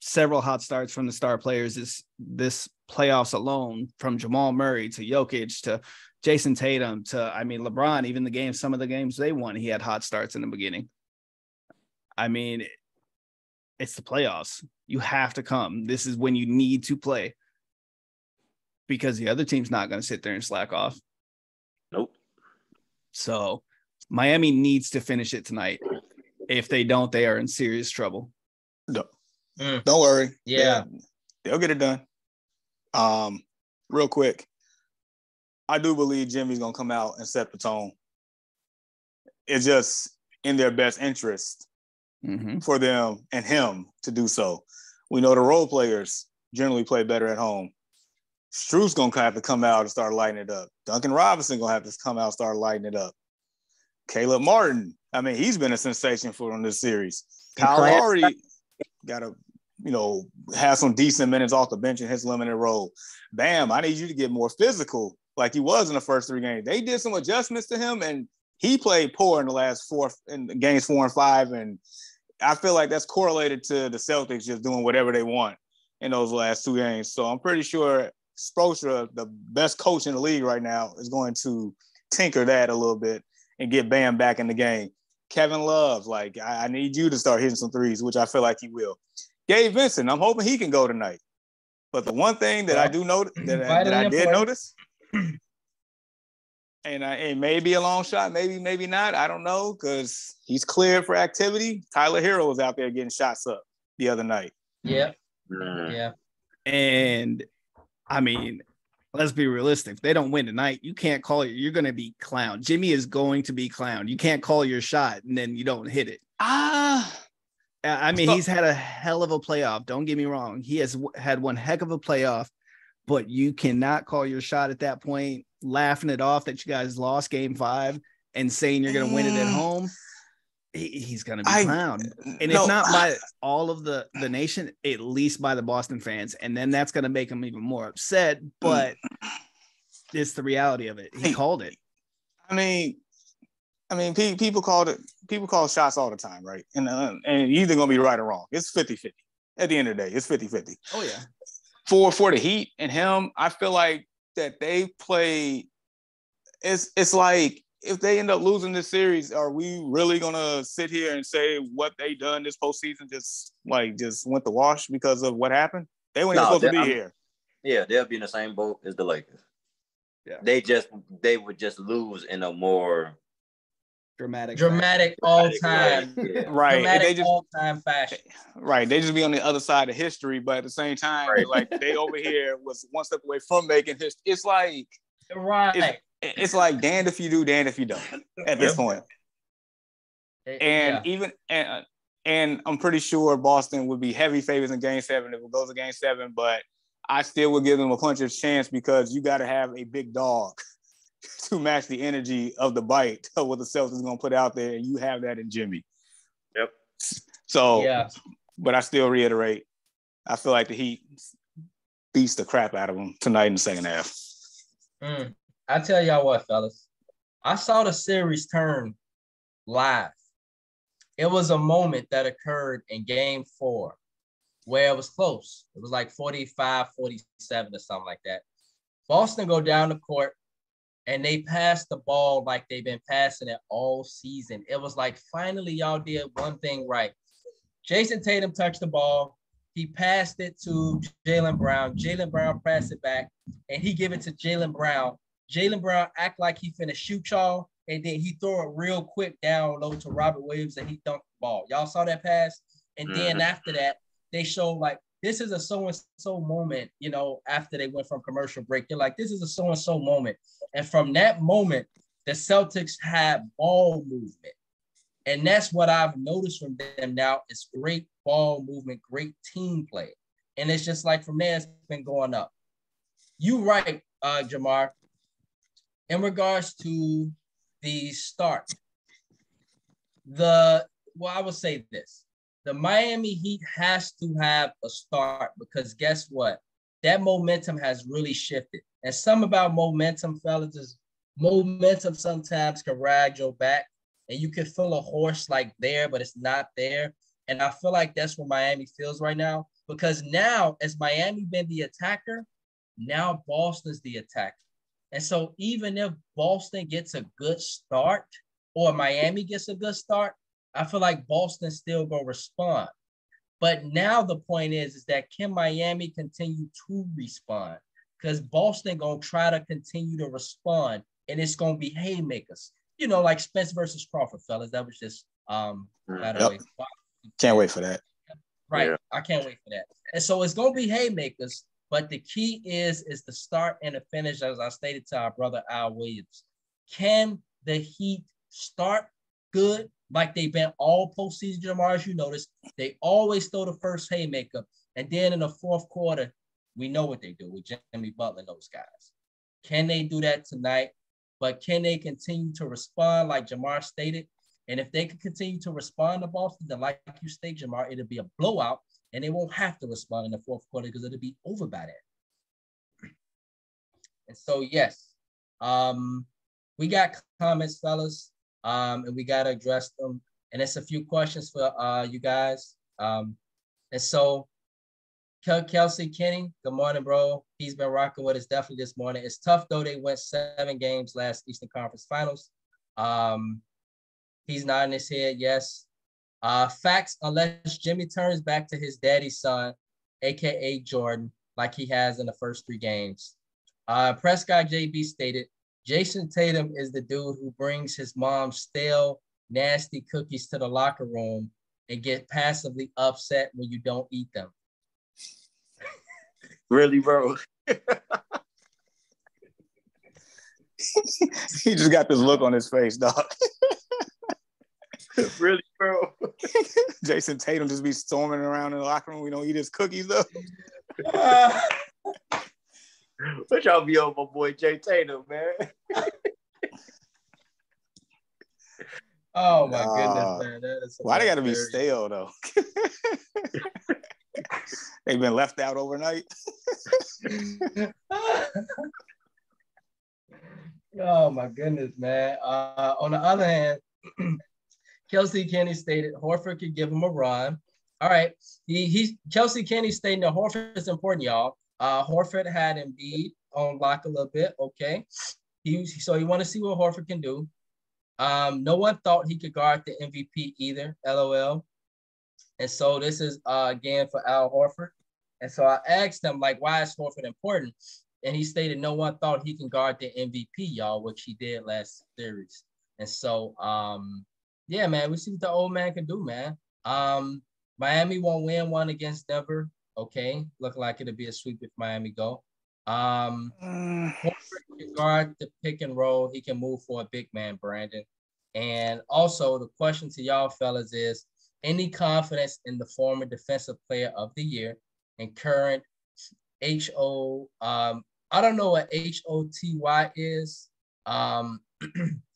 several hot starts from the star players this playoffs alone, from Jamal Murray to Jokic to Jason Tatum to, I mean, LeBron, even some of the games they won, he had hot starts in the beginning. I mean, it's the playoffs. You have to come. This is when you need to play, because the other team's not going to sit there and slack off. Nope. So Miami needs to finish it tonight. If they don't, they are in serious trouble. No. Don't worry. Yeah. They'll get it done. Real quick, I do believe Jimmy's going to come out and set the tone. It's just in their best interest for them and him to do so. We know the role players generally play better at home. Struth's going to have to come out and start lighting it up. Duncan Robinson going to have to come out and start lighting it up. Caleb Martin, I mean, he's been a sensation for them this series. Kyle Lowry got to, have some decent minutes off the bench in his limited role. Bam, I need you to get more physical like he was in the first 3 games. They did some adjustments to him, and he played poor in the last in games 4 and 5, and I feel like that's correlated to the Celtics just doing whatever they want in those last 2 games. So I'm pretty sure Spoelstra, the best coach in the league right now, is going to tinker that a little bit and get Bam back in the game. Kevin Love, like I need you to start hitting some threes, which I feel like he will. Gabe Vincent, I'm hoping he can go tonight. But the one thing that I do know that I did notice, and it may be a long shot, maybe not, I don't know, because he's cleared for activity. Tyler Hero was out there getting shots up the other night. Yeah. And I mean, let's be realistic. If they don't win tonight, you can't call it. You're going to be clowned. Jimmy is going to be clowned. You can't call your shot and then you don't hit it. I mean, he's had a hell of a playoff. Don't get me wrong. He has had one heck of a playoff, but you cannot call your shot at that point, laughing it off that you guys lost game 5 and saying you're going to win it at home. He's going to be clowned. And if not by all of the nation, at least by the Boston fans. And then that's going to make him even more upset. But it's the reality of it. He called it. I mean, people call shots all the time, right? And you're either going to be right or wrong. It's 50-50. At the end of the day, it's 50-50. Oh, yeah. For the Heat and him, I feel like that they play – it's like – if they end up losing this series, are we really gonna sit here and say what they done this postseason just went the wash because of what happened? They weren't supposed to be here. Yeah, they'll be in the same boat as the Lakers. Yeah, they would just lose in a more dramatic all time, right? Dramatic all time fashion, right? They just be on the other side of history, but at the same time, like they over here was one step away from making history. It's like It's like damned if you do, damned if you don't at this point. And and I'm pretty sure Boston would be heavy favorites in game 7 if it goes to game 7, but I still would give them a puncher's chance because you got to have a big dog to match the energy of the bite of what the Celtics going to put out there, and you have that in Jimmy. Yep. So, but I still reiterate, I feel like the Heat beats the crap out of them tonight in the second half. I tell y'all what, fellas, I saw the series turn live. It was a moment that occurred in game 4 where it was close. It was like 45-47 or something like that. Boston go down the court and they passed the ball like they've been passing it all season. It was like, finally, y'all did one thing right. Jason Tatum touched the ball. He passed it to Jaylen Brown. Jaylen Brown passed it back, and he give it to Jaylen Brown. Jaylen Brown act like he finna shoot y'all, and then he throw it real quick down low to Robert Williams, and he dunked the ball. Y'all saw that pass? And then after that, they showed like, this is a so-and-so moment, you know, after they went from commercial break. They're like, this is a so-and-so moment. And from that moment, the Celtics had ball movement. And that's what I've noticed from them now is great ball movement, great team play. And it's just like from there, it's been going up. You right, Jamar. In regards to the start, I would say this. The Miami Heat has to have a start because guess what? That momentum has really shifted. And some about momentum, fellas, is momentum sometimes can ride your back and you can feel a horse like there, but it's not there. And I feel like that's what Miami feels right now because now as Miami been the attacker, now Boston's the attacker. And so even if Boston gets a good start or Miami gets a good start, I feel like Boston still going to respond. But now the point is that can Miami continue to respond? Because Boston going to try to continue to respond, and it's going to be haymakers. You know, like Spence versus Crawford, fellas. That was just, by the way. Can't wait for that. Right. Yeah. I can't wait for that. And so it's going to be haymakers. But the key is the start and the finish, as I stated to our brother Al Williams. Can the Heat start good like they've been all postseason, Jamar, as you noticed? They always throw the first haymaker. And then in the fourth quarter, we know what they do with Jimmy Butler and those guys. Can they do that tonight? But can they continue to respond like Jamar stated? And if they can continue to respond to Boston, then like you state, Jamar, it'll be a blowout. And they won't have to respond in the fourth quarter because it'll be over by then. And so, yes, we got comments, fellas, and we got to address them. And it's a few questions for you guys. And so, Kelsey Kenny, good morning, bro. He's been rocking with us definitely this morning. It's tough, though. They went 7 games last Eastern Conference Finals. He's nodding his head, yes. Facts, unless Jimmy turns back to his daddy's son, aka Jordan, like he has in the first 3 games. Prescott JB stated, Jason Tatum is the dude who brings his mom's stale, nasty cookies to the locker room and get passively upset when you don't eat them. Really, bro? He just got this look on his face, dog. Really, bro? Jason Tatum just be storming around in the locker room. We don't eat his cookies, though. What y'all be on my boy Jay Tatum, man? Oh my goodness, man. That is why they gotta be stale though? They've been left out overnight. Oh my goodness, man. On the other hand, Kelsey Kenny stated Horford could give him a run. All right. Kelsey Kenny stating that Horford is important, y'all. Horford had Embiid on lock a little bit. Okay. So you want to see what Horford can do. No one thought he could guard the MVP either. LOL. And so this is again for Al Horford. And so I asked him, like, why is Horford important? And he stated no one thought he can guard the MVP, y'all, which he did last series. And so yeah, man, we see what the old man can do, man. Miami won't win one against Denver. Okay. Look like it'll be a sweep if Miami go. Horford can guard the pick and roll. He can move for a big man, Brandon. And also the question to y'all fellas is, any confidence in the former defensive player of the year and current I don't know what HOTY is. I'm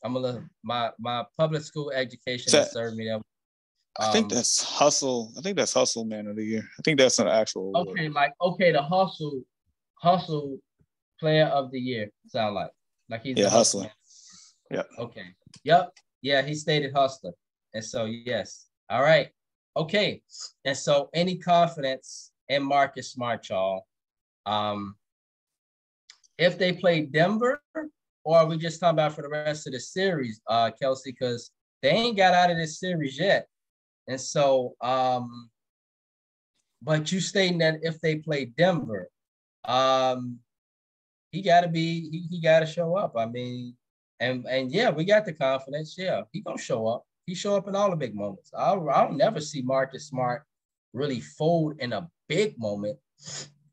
gonna my public school education has served me that. I think that's Hustle. I think that's Hustle Man of the Year. I think that's an actual award. Okay, the Hustle Player of the Year sound like he's hustling. Yeah. Okay. Yep. Yeah, he stated hustler, and so yes. All right. Okay. And so any confidence in Marcus Smart, y'all? If they play Denver, or are we just talking about for the rest of the series, Kelsey? Because they ain't got out of this series yet. And so, but you stating that if they play Denver, he gotta show up. I mean, and yeah, we got the confidence. Yeah, he gonna show up. He show up in all the big moments. I'll never see Marcus Smart really fold in a big moment.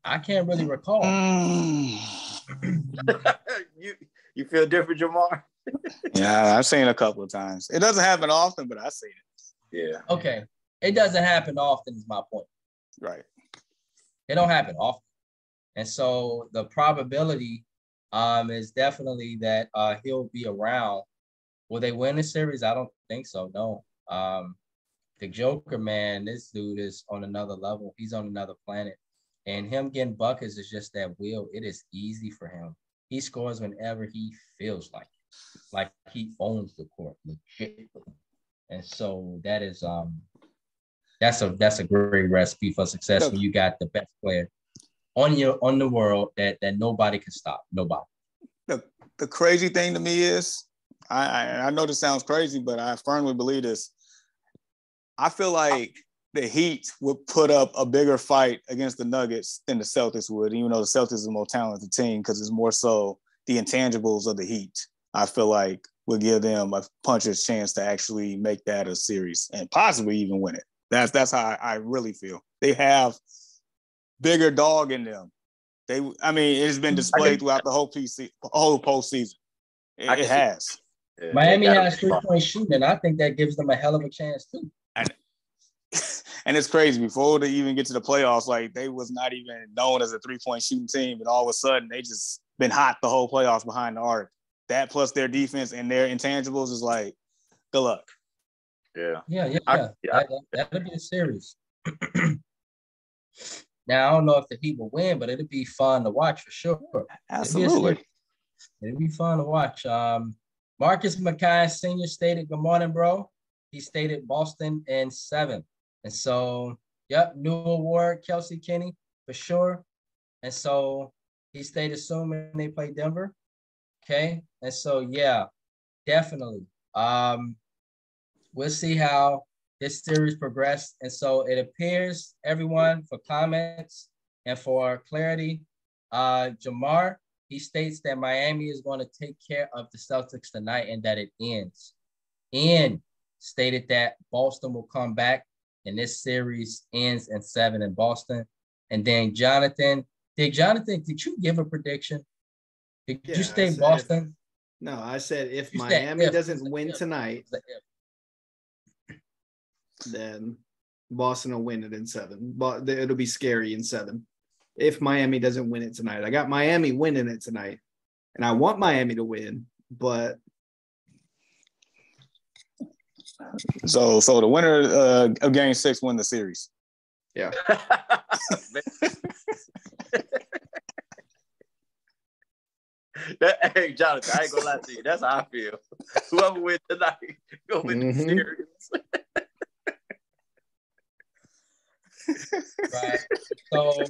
I can't really recall. You feel different, Jamar? Yeah, I've seen it a couple of times. It doesn't happen often, but I've seen it. Yeah. Okay. It doesn't happen often is my point. Right. It don't happen often. And so the probability is definitely that he'll be around. Will they win the series? I don't think so. No. The Joker, man, this dude is on another level. He's on another planet. And him getting buckets is just that will. It is easy for him. He scores whenever he feels like he owns the court legit. And so that is that's a great recipe for success when you got the best player on the world that nobody can stop. Nobody. The crazy thing to me is, I know this sounds crazy, but I firmly believe this. I feel like the Heat would put up a bigger fight against the Nuggets than the Celtics would, even though the Celtics is a more talented team, because it's more so the intangibles of the Heat. I feel like would give them a puncher's chance to actually make that a series and possibly even win it. That's how I really feel. They have bigger dog in them. It's been displayed throughout the whole postseason. It has. Yeah, Miami has 3-point shooting. I think that gives them a hell of a chance too. And it's crazy. Before they even get to the playoffs, like they was not even known as a 3-point shooting team, and all of a sudden they just been hot the whole playoffs behind the arc. That plus their defense and their intangibles is like, good luck. Yeah. That'll be a series. Now I don't know if the Heat will win, but it'll be fun to watch for sure. Absolutely. It'll be fun to watch. Marcus McKay Sr. stated, "Good morning, bro." He stated Boston in 7. And so, yep, new award, Kelsey Kenny, for sure. And so he stayed assuming they play Denver. Okay. And so, yeah, definitely. we'll see how this series progresses. And so it appears, everyone, for comments and for clarity, Jamar, he states that Miami is going to take care of the Celtics tonight and that it ends. Ian stated that Boston will come back and this series ends in 7 in Boston. And then Jonathan, did you give a prediction? Did you say Boston? No, I said if Miami doesn't win tonight, then Boston will win it in 7. But it'll be scary in 7. If Miami doesn't win it tonight. I got Miami winning it tonight. And I want Miami to win, but So the winner of Game 6 won the series. Yeah. Hey, Jonathan, I ain't gonna lie to you. That's how I feel. Whoever wins tonight, gonna win the series. Right. So,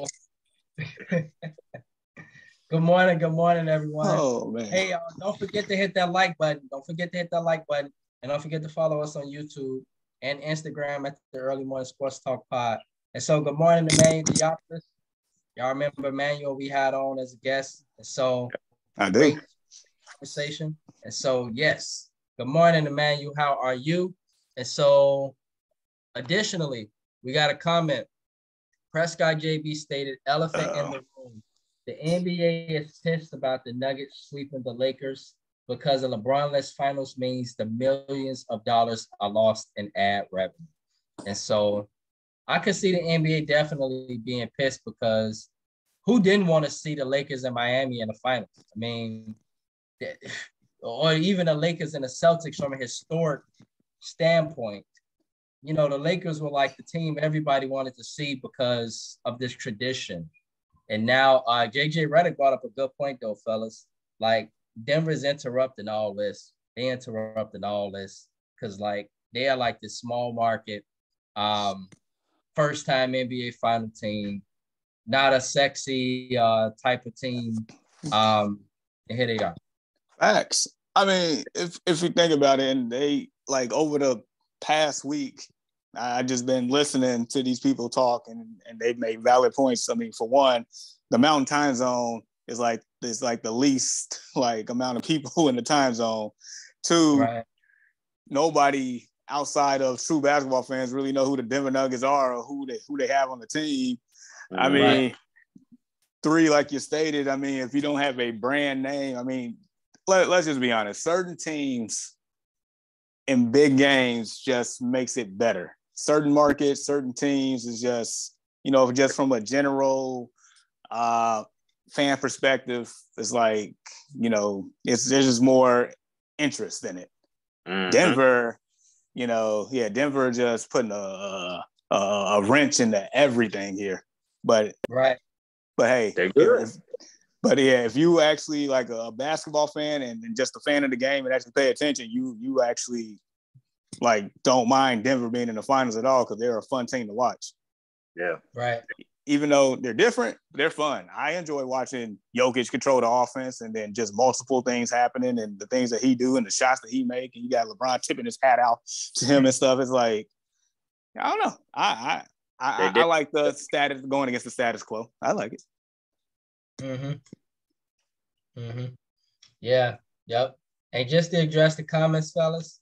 good morning, everyone. Oh man! Hey, y'all, don't forget to hit that like button. And don't forget to follow us on YouTube and Instagram at the Early Morning Sports Talk Pod. And so, good morning to Manuel Diopoulos. Y'all remember Manuel we had on as a guest. And so, I do. Great conversation. And so, yes, good morning, Emmanuel. How are you? And so, additionally, we got a comment. Prescott JB stated, elephant in the room. The NBA is pissed about the Nuggets sweeping the Lakers because a LeBron-less finals means the millions of dollars are lost in ad revenue. And so, I could see the NBA definitely being pissed because who didn't want to see the Lakers and Miami in the finals? I mean, or even the Lakers and the Celtics from a historic standpoint. You know, the Lakers were like the team everybody wanted to see because of this tradition. And now JJ Redick brought up a good point, though, fellas. Like, Denver's interrupting all this. They interrupted all this because, like, they are like this small market, first-time NBA final team. Not a sexy type of team. And here they are. Facts. I mean, if you think about it, and they like over the past week, I just been listening to these people talk, and they've made valid points. I mean, for one, the Mountain Time Zone is like the least like amount of people in the time zone. 2, Right. Nobody outside of true basketball fans really know who the Denver Nuggets are or who they have on the team. I mean, Right. 3, like you stated, I mean, if you don't have a brand name, I mean, let's just be honest. Certain teams in big games just makes it better. Certain markets, certain teams is just, just from a general fan perspective, it's like, there's just more interest in it. Mm-hmm. Denver, Denver just putting a wrench into everything here. But hey, if you actually like a basketball fan and just a fan of the game and actually pay attention, you actually like don't mind Denver being in the finals at all because they're a fun team to watch. Yeah, right. Even though they're different, they're fun. I enjoy watching Jokic control the offense and then just multiple things happening and the things that he do and the shots that he make. And you got LeBron tipping his hat out to him and stuff. It's like, I don't know. I like the status going against the status quo. I like it. Yeah. Yep. And just to address the comments, fellas,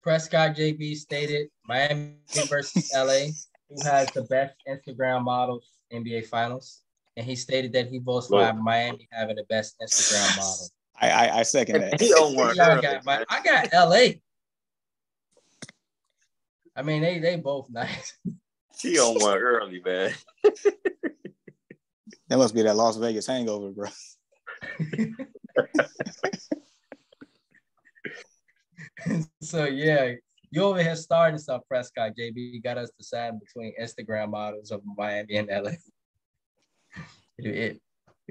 Prescott JB stated Miami versus LA, who has the best Instagram models NBA Finals, and he stated that he votes for Miami having the best Instagram model. I second that. I got LA. I mean, they both nice. He on one early, man. That must be that Las Vegas hangover, bro. So yeah, you over here starting stuff, Prescott. JB got us deciding between Instagram models of Miami and LA. You're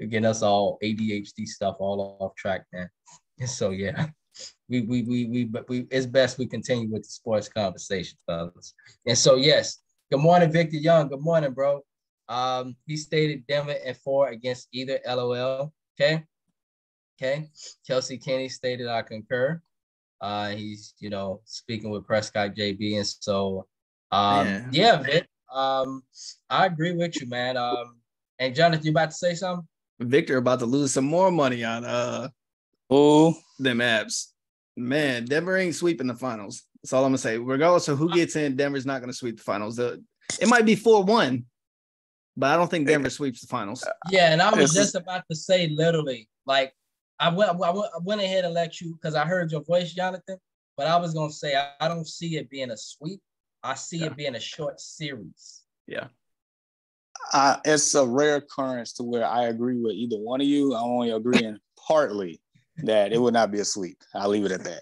getting us all ADHD stuff all off track, man. So yeah, we it's best we continue with the sports conversation, fellas. And so yes, good morning, Victor Young. Good morning, bro. He stated Denver in 4 against either. LOL. Okay. Kelsey Kenny stated I concur. He's, speaking with Prescott JB. And so, Man. yeah, Vic, I agree with you, man. And Jonathan, you about to say something? Victor about to lose some more money on them apps. Man, Denver ain't sweeping the finals. That's all I'm gonna say. Regardless of who gets in, Denver's not gonna sweep the finals. It might be 4-1, but I don't think Denver sweeps the finals. Yeah, and I was just about to say literally, like I went ahead and let you because I heard your voice, Jonathan. But I was gonna say I don't see it being a sweep. I see it being a short series. Yeah. It's a rare occurrence to where I agree with either one of you. I'm only agreeing partly that it would not be a sweep. I'll leave it at that.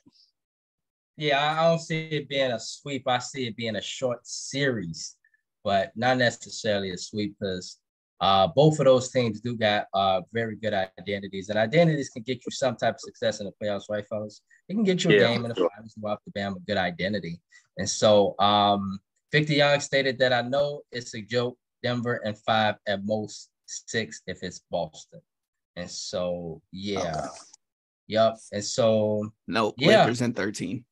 Yeah, I don't see it being a sweep. I see it being a short series, but not necessarily a sweep because both of those teams do got very good identities, and identities can get you some type of success in the playoffs, right, fellas? It can get you a game in the finals off the bat with good identity. And so Victor Young stated that I know it's a joke. Denver and 5 at most 6 if it's Boston. And so, yeah. Okay. Yep. And so, no, yeah. Lakers in 13.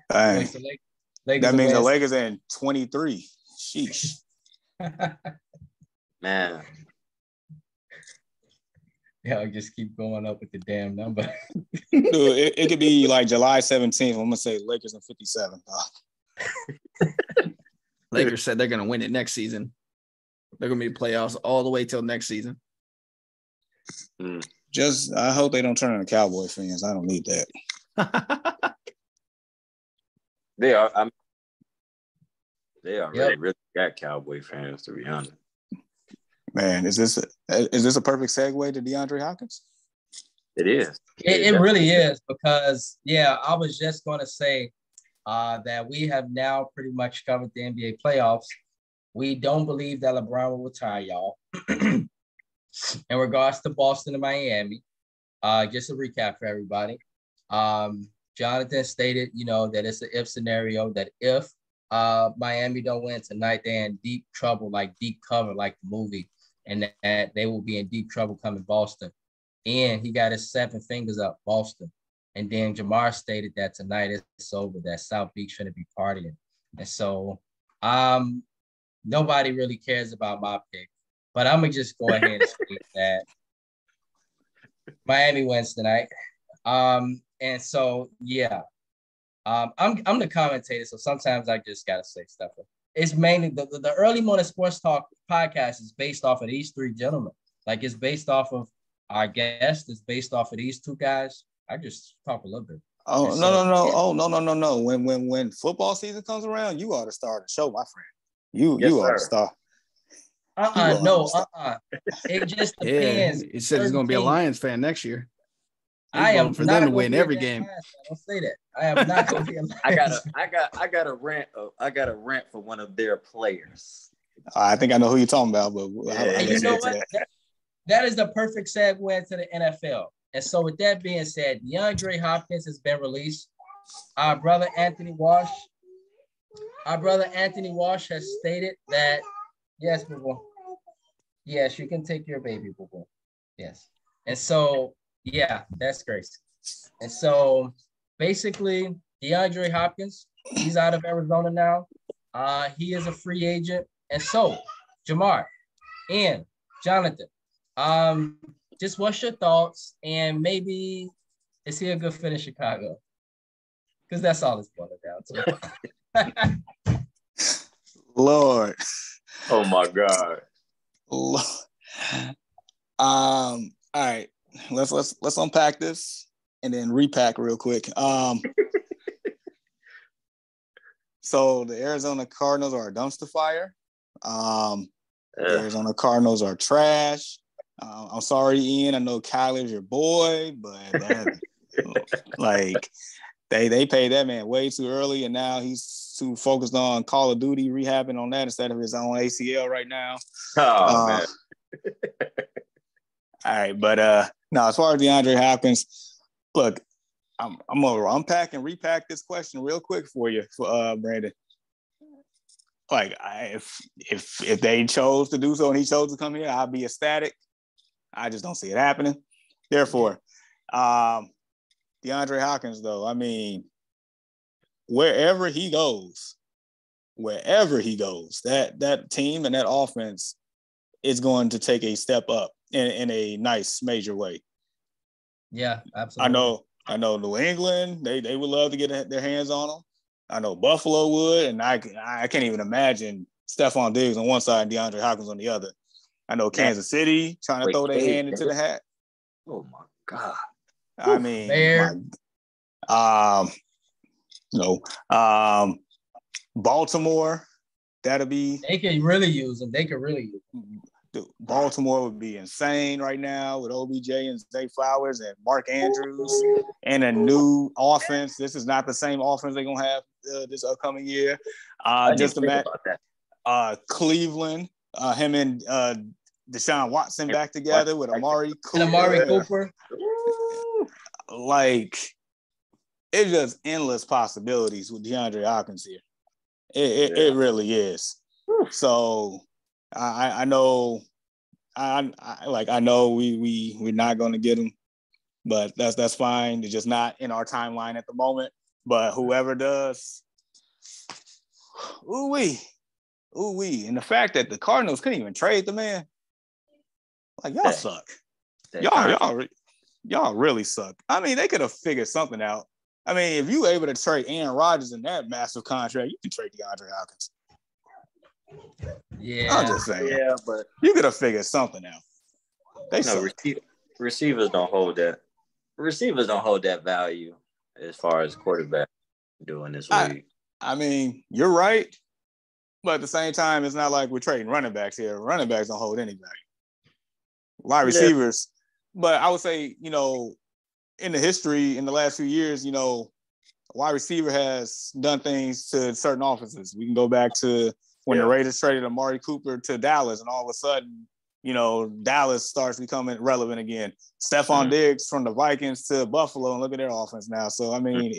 Dang. That means the Lakers in 23. Sheesh. Man. Yeah, I'll just keep going up with the damn number. Dude, it could be like July 17th. I'm going to say Lakers in 57. Lakers said they're going to win it next season. They're going to be playoffs all the way till next season. I hope they don't turn into Cowboy fans. I don't need that. They are. They are really got Cowboy fans, to be honest. Man, is this a perfect segue to DeAndre Hopkins? It is. It really is because, I was just going to say that we have now pretty much covered the NBA playoffs. We don't believe that LeBron will retire, y'all. In regards to Boston and Miami, just a recap for everybody. Jonathan stated, that it's an if scenario, that if Miami don't win tonight, they're in deep trouble, like deep cover, like the movie. And that they will be in deep trouble coming Boston. And he got his 7 fingers up, Boston. And then Jamar stated that tonight it's over, that South Beach shouldn't be partying. And so nobody really cares about my pick. But I'm going to just go ahead and state that Miami wins tonight. And so, I'm the commentator, so sometimes I just got to say stuff. It's mainly the Early Morning Sports Talk podcast is based off of these 3 gentlemen. Like it's based off of our guest. It's based off of these 2 guys. I just talk a little bit. Oh, no. Oh, no. When football season comes around, you ought to start the show, my friend. You ought to start. It just depends. He said he's going to be a Lions fan next year. I am for them to win every game. Don't say that. I am not going to be a Lions. I got a rant. I got a rant for one of their players. I think I know who you're talking about, but you know what? That is the perfect segue into the NFL. And so, with that being said, DeAndre Hopkins has been released. Our brother Anthony Walsh has stated that yes, boo-boo. Yes, you can take your baby, boo-boo. Yes, and so. Yeah, that's great. And so basically, DeAndre Hopkins, he's out of Arizona now. He is a free agent. And so, Jamar and Jonathan, just what's your thoughts? And maybe is he a good fit in Chicago? Because that's all it's boiled down to. Lord. Oh my God. Lord. All right. Let's unpack this and then repack real quick. So the Arizona Cardinals are a dumpster fire. The Arizona Cardinals are trash. I'm sorry, Ian. I know Kyler's your boy, but they paid that man way too early, and now he's too focused on Call of Duty rehabbing on that instead of his own ACL right now. Oh man. All right, but no, as far as DeAndre Hopkins, look, I'm gonna unpack and repack this question real quick for you, Brandon. Like, if they chose to do so and he chose to come here, I'd be ecstatic. I just don't see it happening. Therefore, DeAndre Hopkins, though, I mean, wherever he goes, that team and that offense is going to take a step up in a nice, major way. Yeah, absolutely. I know New England, they would love to get their hands on him. I know Buffalo would, and I can't even imagine Stephon Diggs on one side and DeAndre Hopkins on the other. I know Kansas City trying to throw their hand into the hat. Oh my God. I mean, Baltimore, that'll be. They could really use them. Baltimore would be insane right now with OBJ and Zay Flowers and Mark Andrews and a new offense. This is not the same offense they're gonna have this upcoming year. Just imagine Cleveland, him and Deshaun Watson back together with Amari Cooper. And Amari Cooper. Like, it's just endless possibilities with DeAndre Hopkins here. It really is. So I know I know we're not going to get him, but that's fine. It's just not in our timeline at the moment. But whoever does, ooh-wee. And the fact that the Cardinals couldn't even trade the man, like, y'all suck. Y'all really suck. I mean, they could have figured something out. I mean, if you were able to trade Aaron Rodgers in that massive contract, you can trade DeAndre Hopkins. Yeah. I'm just saying. Yeah, but you could have figured something out. Receivers don't hold that. Receivers don't hold that value as far as quarterback doing this league. I mean, you're right. But at the same time, it's not like we're trading running backs here. Running backs don't hold any value. Wide receivers. But I would say, in the history, in the last few years, a wide receiver has done things to certain offenses. We can go back to when the Raiders traded Amari Cooper to Dallas, and all of a sudden, Dallas starts becoming relevant again. Stephon Diggs from the Vikings to Buffalo, and look at their offense now. So, I mean,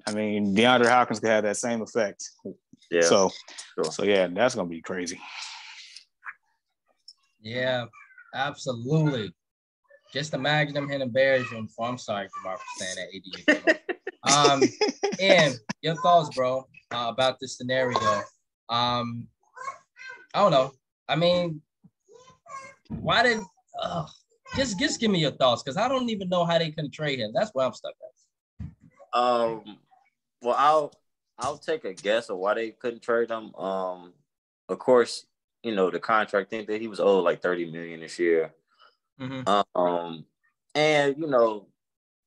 DeAndre Hopkins could have that same effect. Yeah. So yeah, that's going to be crazy. Yeah, absolutely. Just imagine them hitting Bears uniform. I'm sorry, Jamar, for saying that. And your thoughts, bro, about this scenario. I don't know. I mean, why did just give me your thoughts, because I don't even know how they couldn't trade him. That's where I'm stuck at. Well, I'll take a guess of why they couldn't trade him. Of course, the contract. I think that he was owed like $30 million this year. Mm-hmm. And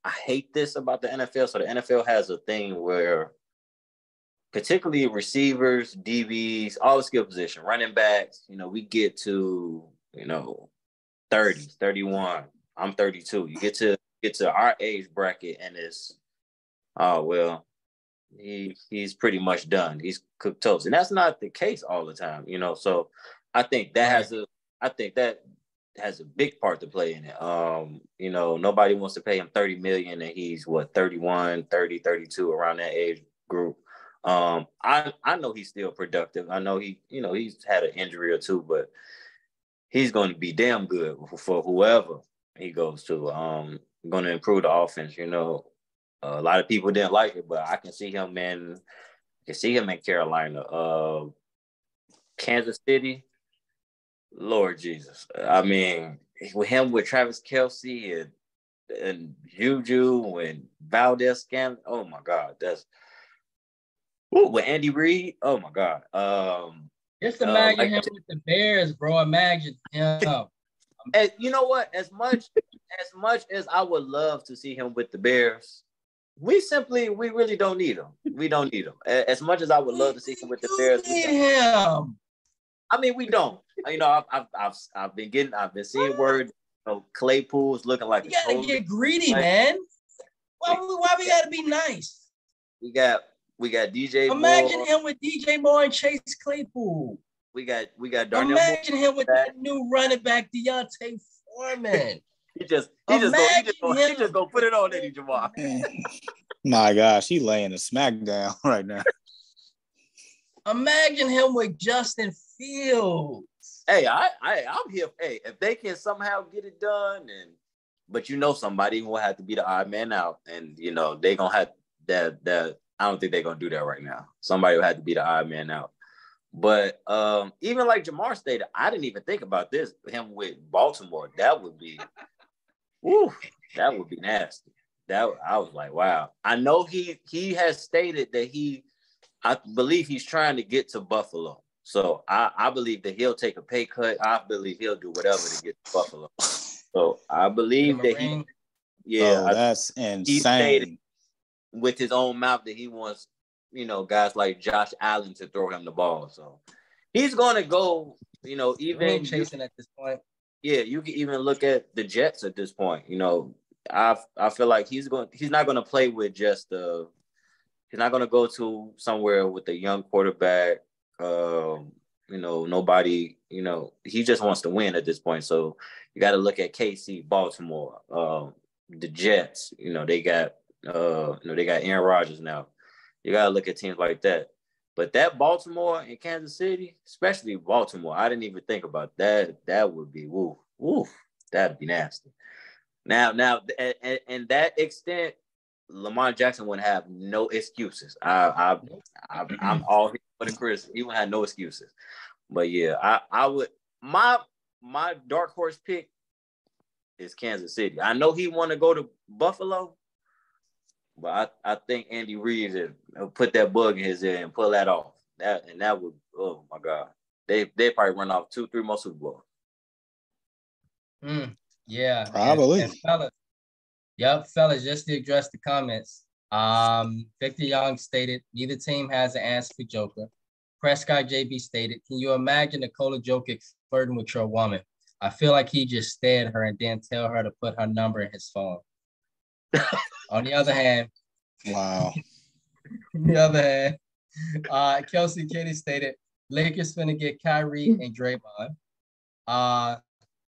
I hate this about the NFL. So the NFL has a thing where, particularly receivers, DBs, all the skill position, running backs, we get to 30, 31. I'm 32. You get to our age bracket, and it's he's pretty much done. He's cooked toast, and that's not the case all the time. So I think that has a big part to play in it. Nobody wants to pay him $30 million, and he's 31, 30, 32, around that age group. I know he's still productive. I know he's had an injury or two, but he's going to be damn good for whoever he goes to. Going to improve the offense. A lot of people didn't like it, but I can see him in Carolina, Kansas City. Lord Jesus. I mean, with Travis Kelce and Juju and Valdez-Scantling. Oh my God. With Andy Reid. Oh my God. Just imagine him with the Bears, bro. Imagine him. And you know what? As much as I would love to see him with the Bears, we really don't need him. We don't need him. As much as I would love to see him with the Bears, we don't. Him. I mean, we don't. I've been seeing word. Claypool's looking like. You gotta get greedy, man. Why we gotta be nice? We got DJ. Imagine Moore. him with DJ Moore and Chase Claypool. We got Darnell. Imagine him with that new running back Deontay Foreman. He just go put it on Eddie Jamar. My gosh, he laying a smackdown right now. Imagine him with Justin Fields. Hey, I'm here. Hey, if they can somehow get it done, but somebody will have to be the odd man out, and they gonna have that. I don't think they're gonna do that right now. Somebody will have to be the odd man out. But even like Jamar stated, I didn't even think about this. Him with Baltimore, that would be nasty. That I was like, wow. I know he has stated that I believe he's trying to get to Buffalo. So I believe that he'll take a pay cut. I believe he'll do whatever to get to Buffalo. So I believe that that's insane. He stated with his own mouth that he wants, guys like Josh Allen to throw him the ball. So he's going to go, even chasing at this point. Yeah, you can even look at the Jets at this point. I feel like he's not going to play with just he's not going to go to somewhere with a young quarterback. Nobody, he just wants to win at this point. So you got to look at KC, Baltimore, the Jets. They got Aaron Rodgers now. You got to look at teams like that. But that Baltimore and Kansas City, especially Baltimore, I didn't even think about that. That would be woof. That'd be nasty. Now, and that extent, Lamar Jackson would have no excuses. I'm all here for the Chris. He would have no excuses. But yeah, I would. My dark horse pick is Kansas City. I know he want to go to Buffalo, but I think Andy Reid will put that bug in his ear and pull that off. That would, oh my God, they probably run off 2-3 more Super Bowls. Yeah, probably. And fellas, just to address the comments. Victor Young stated neither team has an answer for Joker. Prescott JB stated, "Can you imagine Nikola Jokic flirting with your woman? I feel like he just stared at her and then tell her to put her number in his phone." On the other hand, wow. on the other hand, Kelsey Kenny stated, "Lakers finna get Kyrie and Draymond."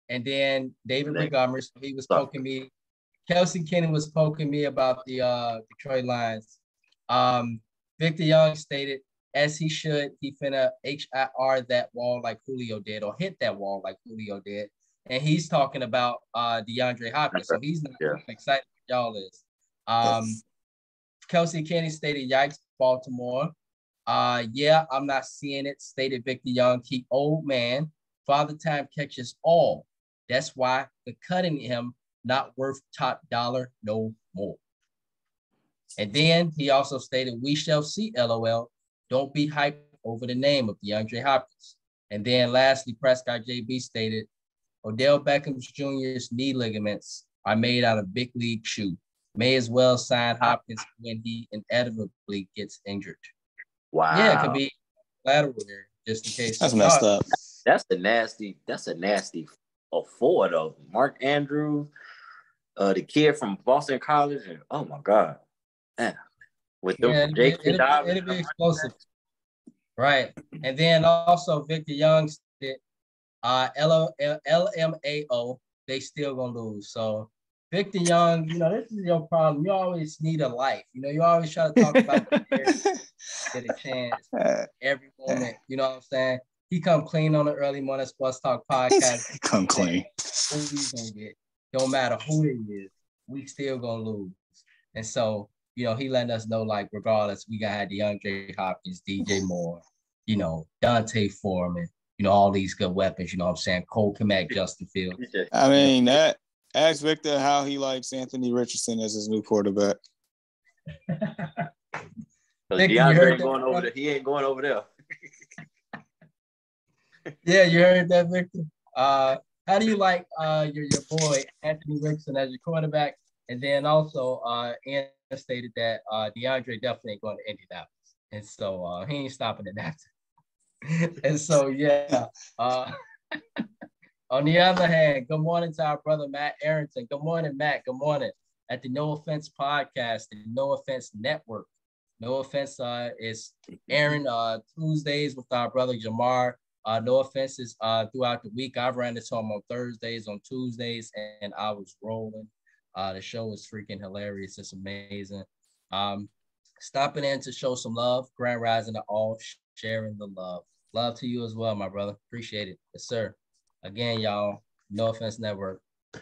And then David Montgomery, so he was poking me. Kelsey Kenny was poking me about the Detroit Lions. Victor Young stated, as he should, he finna HIR that wall like Julio did, or hit that wall like Julio did. And he's talking about DeAndre Hopkins, so he's not excited what y'all is. Kelsey Kenny stated, "Yikes, Baltimore." Yeah, I'm not seeing it, stated Victor Young. He old man. Father time catches all. That's why the cutting him not worth top dollar no more. And then he also stated, "We shall see, LOL. Don't be hyped over the name of DeAndre Hopkins." And then lastly, Prescott JB stated, "Odell Beckham Jr.'s knee ligaments are made out of big league shoe. May as well sign Hopkins when he inevitably gets injured." Wow. Yeah, it could be lateral there, just in case. That's messed up. That's a nasty 4 though. Mark Andrews, the kid from Boston College, and oh my God. Man. With the J.K. Dobbins. It'll be explosive. Right. And then also Victor Young said, LMAO, they still gonna lose. So Victor Young, this is your problem. You always need a life. You always try to talk about get a chance every moment. You know what I'm saying? He come clean on the Early Morning Sports Talk podcast. Come clean. Who he's gonna get? Don't matter who it is, we still gonna lose. And so, he letting us know, like, regardless, we gotta have DeAndre Hopkins, DJ Moore, Dante Foreman, all these good weapons. You know what I'm saying? Cole Kmet, Justin Fields. I mean, ask Victor how he likes Anthony Richardson as his new quarterback. DeAndre ain't going over there. He ain't going over there. Yeah, you heard that, Victor. How do you like your boy Anthony Richardson as your quarterback? And then also, Ian stated that DeAndre definitely ain't going to Indianapolis, and so he ain't stopping at that. And so, yeah. On the other hand, good morning to our brother Matt Arrington. Good morning, Matt. Good morning. At the No Offense Podcast, the No Offense Network. No Offense is airing Tuesdays with our brother Jamar. No Offense is throughout the week. I've ran into him on Thursdays, on Tuesdays, and I was rolling. The show is freaking hilarious. It's amazing. Stopping in to show some love. Grand Rising to all, sharing the love. Love to you as well, my brother. Appreciate it. Yes, sir. Again, y'all, No Offense Network.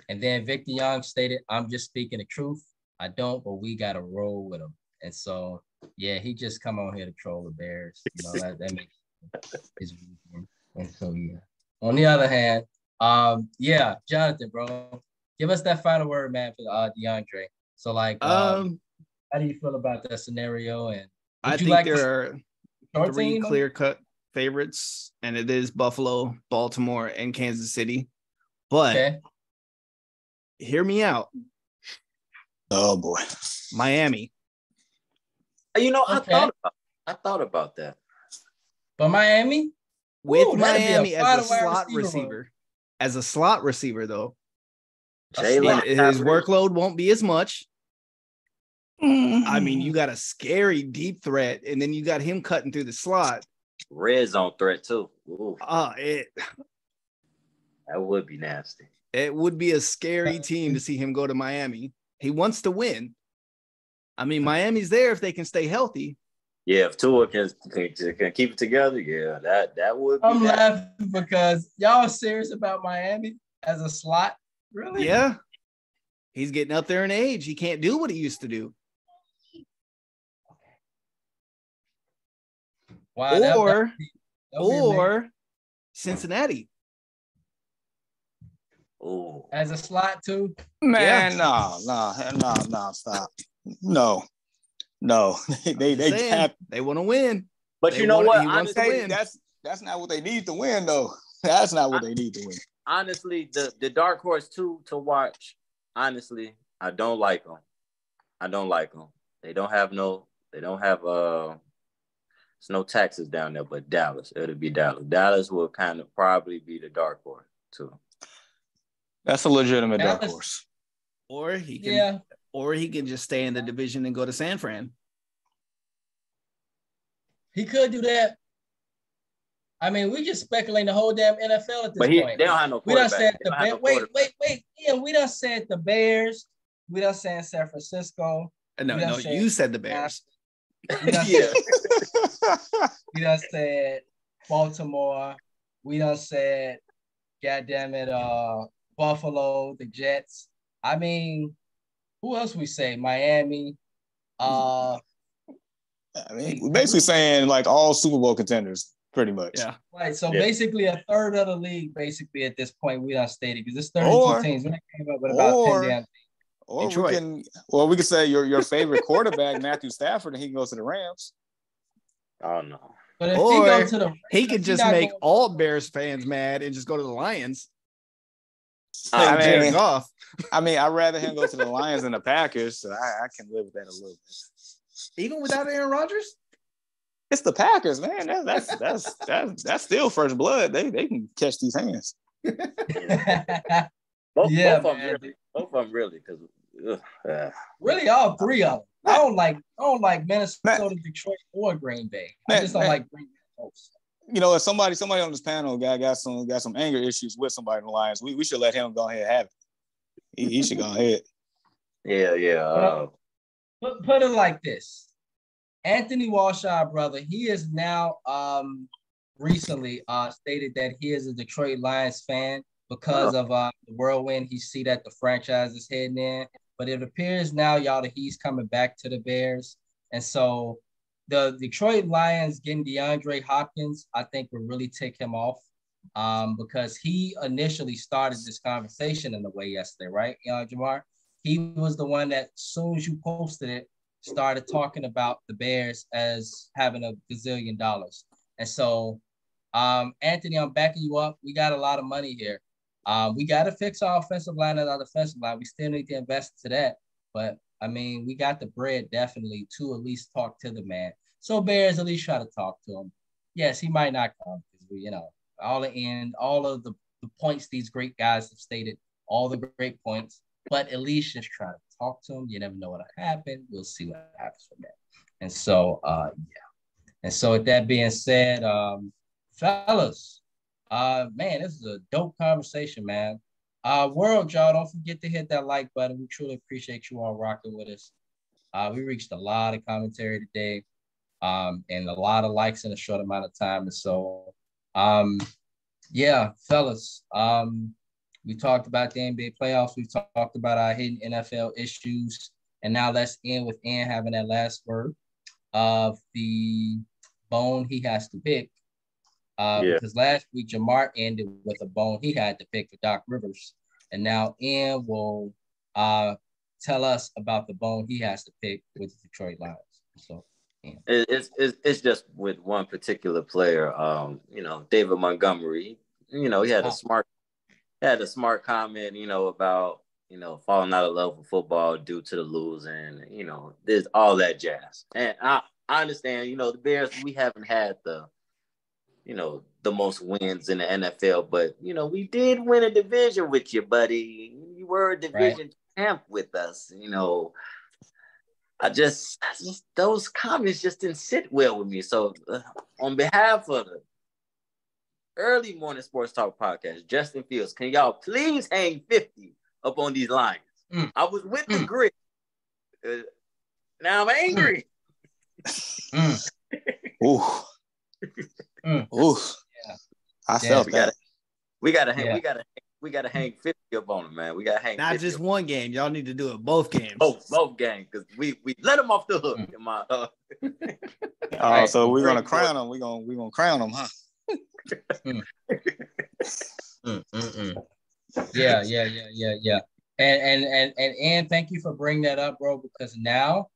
And then Victor Young stated, I'm just speaking the truth. I don't, but we got to roll with him. And so, yeah, he just come on here to troll the Bears. You know, that makes his weekend. And so, yeah. On the other hand, yeah, Jonathan, bro, give us that final word, man, for DeAndre. So, like, how do you feel about that scenario? And I think there are 3 clear-cut favorites, and it is Buffalo, Baltimore, and Kansas City. But hear me out. Oh boy, Miami. You know, I thought about that. But Miami, with Miami as a slot receiver, though, his workload won't be as much. I mean, you got a scary deep threat, and then you got him cutting through the slot. Red zone threat too. That would be nasty. It would be a scary team to see him go to Miami. He wants to win. I mean, Miami's there if they can stay healthy. Yeah, if Tua can keep it together, yeah, that would be. I'm laughing because y'all serious about Miami as a slot? Really? Yeah. He's getting up there in age. He can't do what he used to do. Wow, or Cincinnati. Oh, as a slot too, man. No, stop. No. They want to win. But you know what? He wants to win. That's not what they need to win, though. That's not what they need to win. Honestly, the dark horse to watch. Honestly, I don't like them. They don't have it's no taxes down there, but Dallas. It'll be Dallas. Dallas will kind of probably be the dark horse too. That's a legitimate dark horse. Or he can just stay in the division and go to San Fran. He could do that. I mean, we just speculating the whole damn NFL at this point. They don't have no quarterback. We done said the Bears. Wait. Yeah, we done said the Bears. We done said San Francisco. No, you said the Bears. We done said Baltimore. We done said, goddamn it, Buffalo, the Jets. I mean, who else we say? Miami. I mean, we're basically saying like all Super Bowl contenders, pretty much. Yeah. Right. So basically a third of the league, basically at this point, we done stated because it's 32 teams. We came up with about 10 damn teams. Or we could say your favorite quarterback, Matthew Stafford, and he can go to the Rams. Oh no. But if he go to the he could just make all Bears fans mad and just go to the Lions. I mean, I'd rather him go to the Lions than the Packers, so I can live with that a little bit. Even without Aaron Rodgers? It's the Packers, man. That's still first blood. They can catch these hands. Both of them really, because really all 3 of them. I don't like Minnesota, Detroit, or Green Bay. I just don't like Green Bay. You know, if somebody on this panel got some anger issues with somebody in the Lions, we should let him go ahead and have it. He should go ahead. Yeah. Put it like this. Anthony Walsh, our brother, he is now recently stated that he is a Detroit Lions fan because of the whirlwind he see that the franchise is heading in. But it appears now, y'all, that he's coming back to the Bears. And so the Detroit Lions getting DeAndre Hopkins, I think, will really take him off because he initially started this conversation in a way yesterday, right, Jamar? He was the one that, as soon as you posted it, started talking about the Bears as having a gazillion dollars. And so, Anthony, I'm backing you up. We got a lot of money here. We got to fix our offensive line and our defensive line. We still need to invest to that. But, I mean, we got the bread definitely to at least talk to the man. So, Bears, at least try to talk to him. Yes, he might not come because, all of the points these great guys have stated, all the great points. But at least just try to talk to him. You never know what'll happen. We'll see what happens from that. And so, yeah. And so with that being said, fellas, man, this is a dope conversation, man. World, y'all, don't forget to hit that like button. We truly appreciate you all rocking with us. We reached a lot of commentary today and a lot of likes in a short amount of time. And so Yeah, fellas. We talked about the NBA playoffs. We talked about our hidden NFL issues. And now let's end with Ian having that last word of the bone he has to pick. Because last week Jamar ended with a bone he had to pick for Doc Rivers. And now Ian will tell us about the bone he has to pick with the Detroit Lions. So it's just with one particular player, David Montgomery. He had a smart comment, about, falling out of love with football due to the losing, there's all that jazz. And I understand, the Bears, we haven't had the most wins in the NFL, but, we did win a division with you, buddy. You were a division champ with us, I just those comments just didn't sit well with me. So on behalf of the Early Morning Sports Talk Podcast, Justin Fields, can y'all please hang 50 up on these Lions? I was with the grit. Now I'm angry. Ooh. Ooh. Yeah. I felt that. We gotta hang 50 up on them, man. We gotta hang. Not just one game. Y'all need to do it both games. Both games, because we let them off the hook. So we're gonna crown them. We're gonna crown them, huh? Yeah. And thank you for bringing that up, bro, because now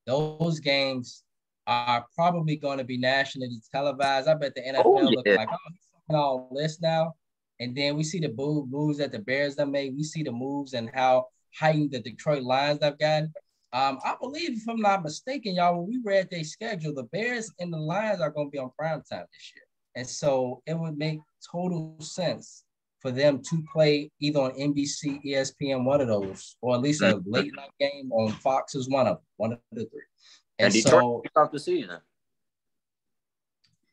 those games are probably going to be nationally televised. I bet the NFL look like, he's all this now. And then we see the moves that the Bears have made. We see the moves and how heightened the Detroit Lions have gotten. I believe, if I'm not mistaken, y'all, when we read their schedule, the Bears and the Lions are going to be on primetime this year. And so it would make total sense for them to play either on NBC, ESPN, one of those, or at least a late night game on Fox is one of the three. And Detroit kick off the season.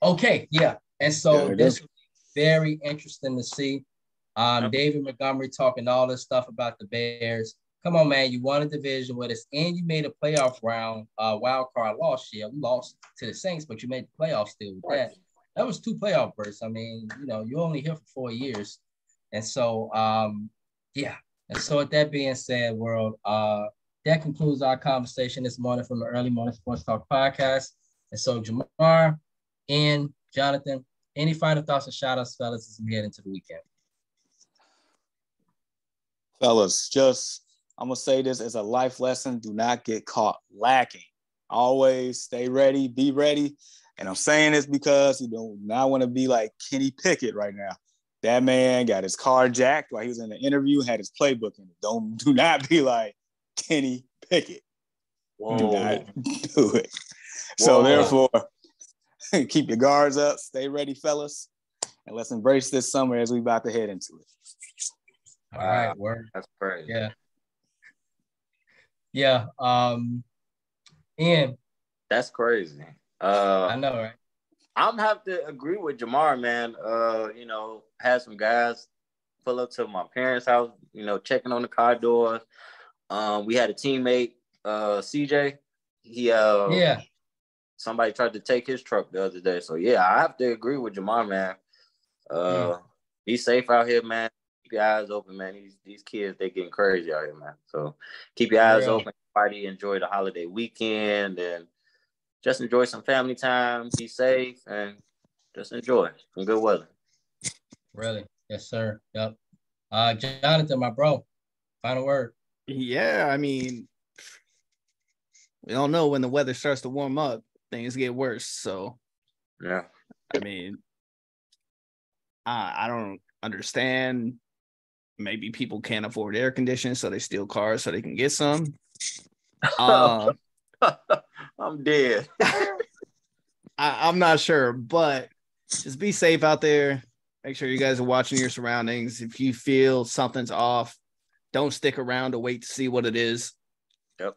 Okay, yeah. And so this would be very interesting to see. David Montgomery talking all this stuff about the Bears. Come on, man. You won a division with us, and you made a playoff round wild card loss. Yeah, we lost to the Saints, but you made the playoffs still with that. That was 2 playoff bursts. I mean, you're only here for 4 years. And so, yeah. And so with that being said, world, that concludes our conversation this morning from the Early Morning Sports Talk Podcast. And so, Jamar and Jonathan, any final thoughts and shout-outs, fellas, as we head into the weekend? Fellas, I'm going to say this as a life lesson. Do not get caught lacking. Always stay ready, be ready. And I'm saying this because you do not want to be like Kenny Pickett right now. That man got his car jacked while he was in the interview, had his playbook in it. Do not be like Kenny Pickett. Whoa. Do not do it. So therefore, keep your guards up, stay ready, fellas, and let's embrace this summer as we about to head into it. All right, word. That's crazy. Yeah. Ian. That's crazy. I know, right? I'm have to agree with Jamar, man. Had some guys pull up to my parents' house, checking on the car doors. We had a teammate, CJ. Somebody tried to take his truck the other day. So yeah, I have to agree with Jamar, man. Be safe out here, man. Keep your eyes open, man. These kids, they getting crazy out here, man. So keep your eyes open. Everybody enjoy the holiday weekend and just enjoy some family time, be safe, and just enjoy some good weather. Really? Yes, sir. Yep. Jonathan, my bro, final word. Yeah, I mean, we don't know when the weather starts to warm up, things get worse. So, yeah. I mean, I don't understand. Maybe people can't afford air conditioning, so they steal cars so they can get some. I'm dead. I'm not sure, but just be safe out there. Make sure you guys are watching your surroundings. If you feel something's off, don't stick around to wait to see what it is. Yep.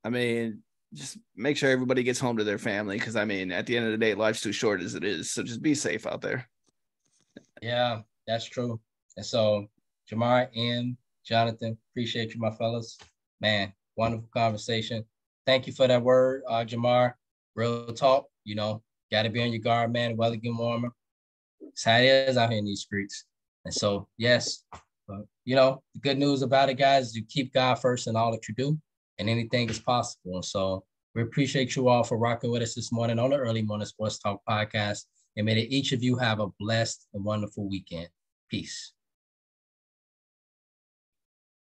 I mean, just make sure everybody gets home to their family because, I mean, at the end of the day, life's too short as it is. So just be safe out there. Yeah, that's true. And so, Jamar and Jonathan, appreciate you, my fellas. Man, wonderful conversation. Thank you for that word, Jamar. Real talk, got to be on your guard, man. Weather get warmer. It's how it is out here in these streets. And so, yes, you know, the good news about it, guys, is you keep God first in all that you do, and anything is possible. And so we appreciate you all for rocking with us this morning on the Early Morning Sports Talk podcast. And may each of you have a blessed and wonderful weekend. Peace.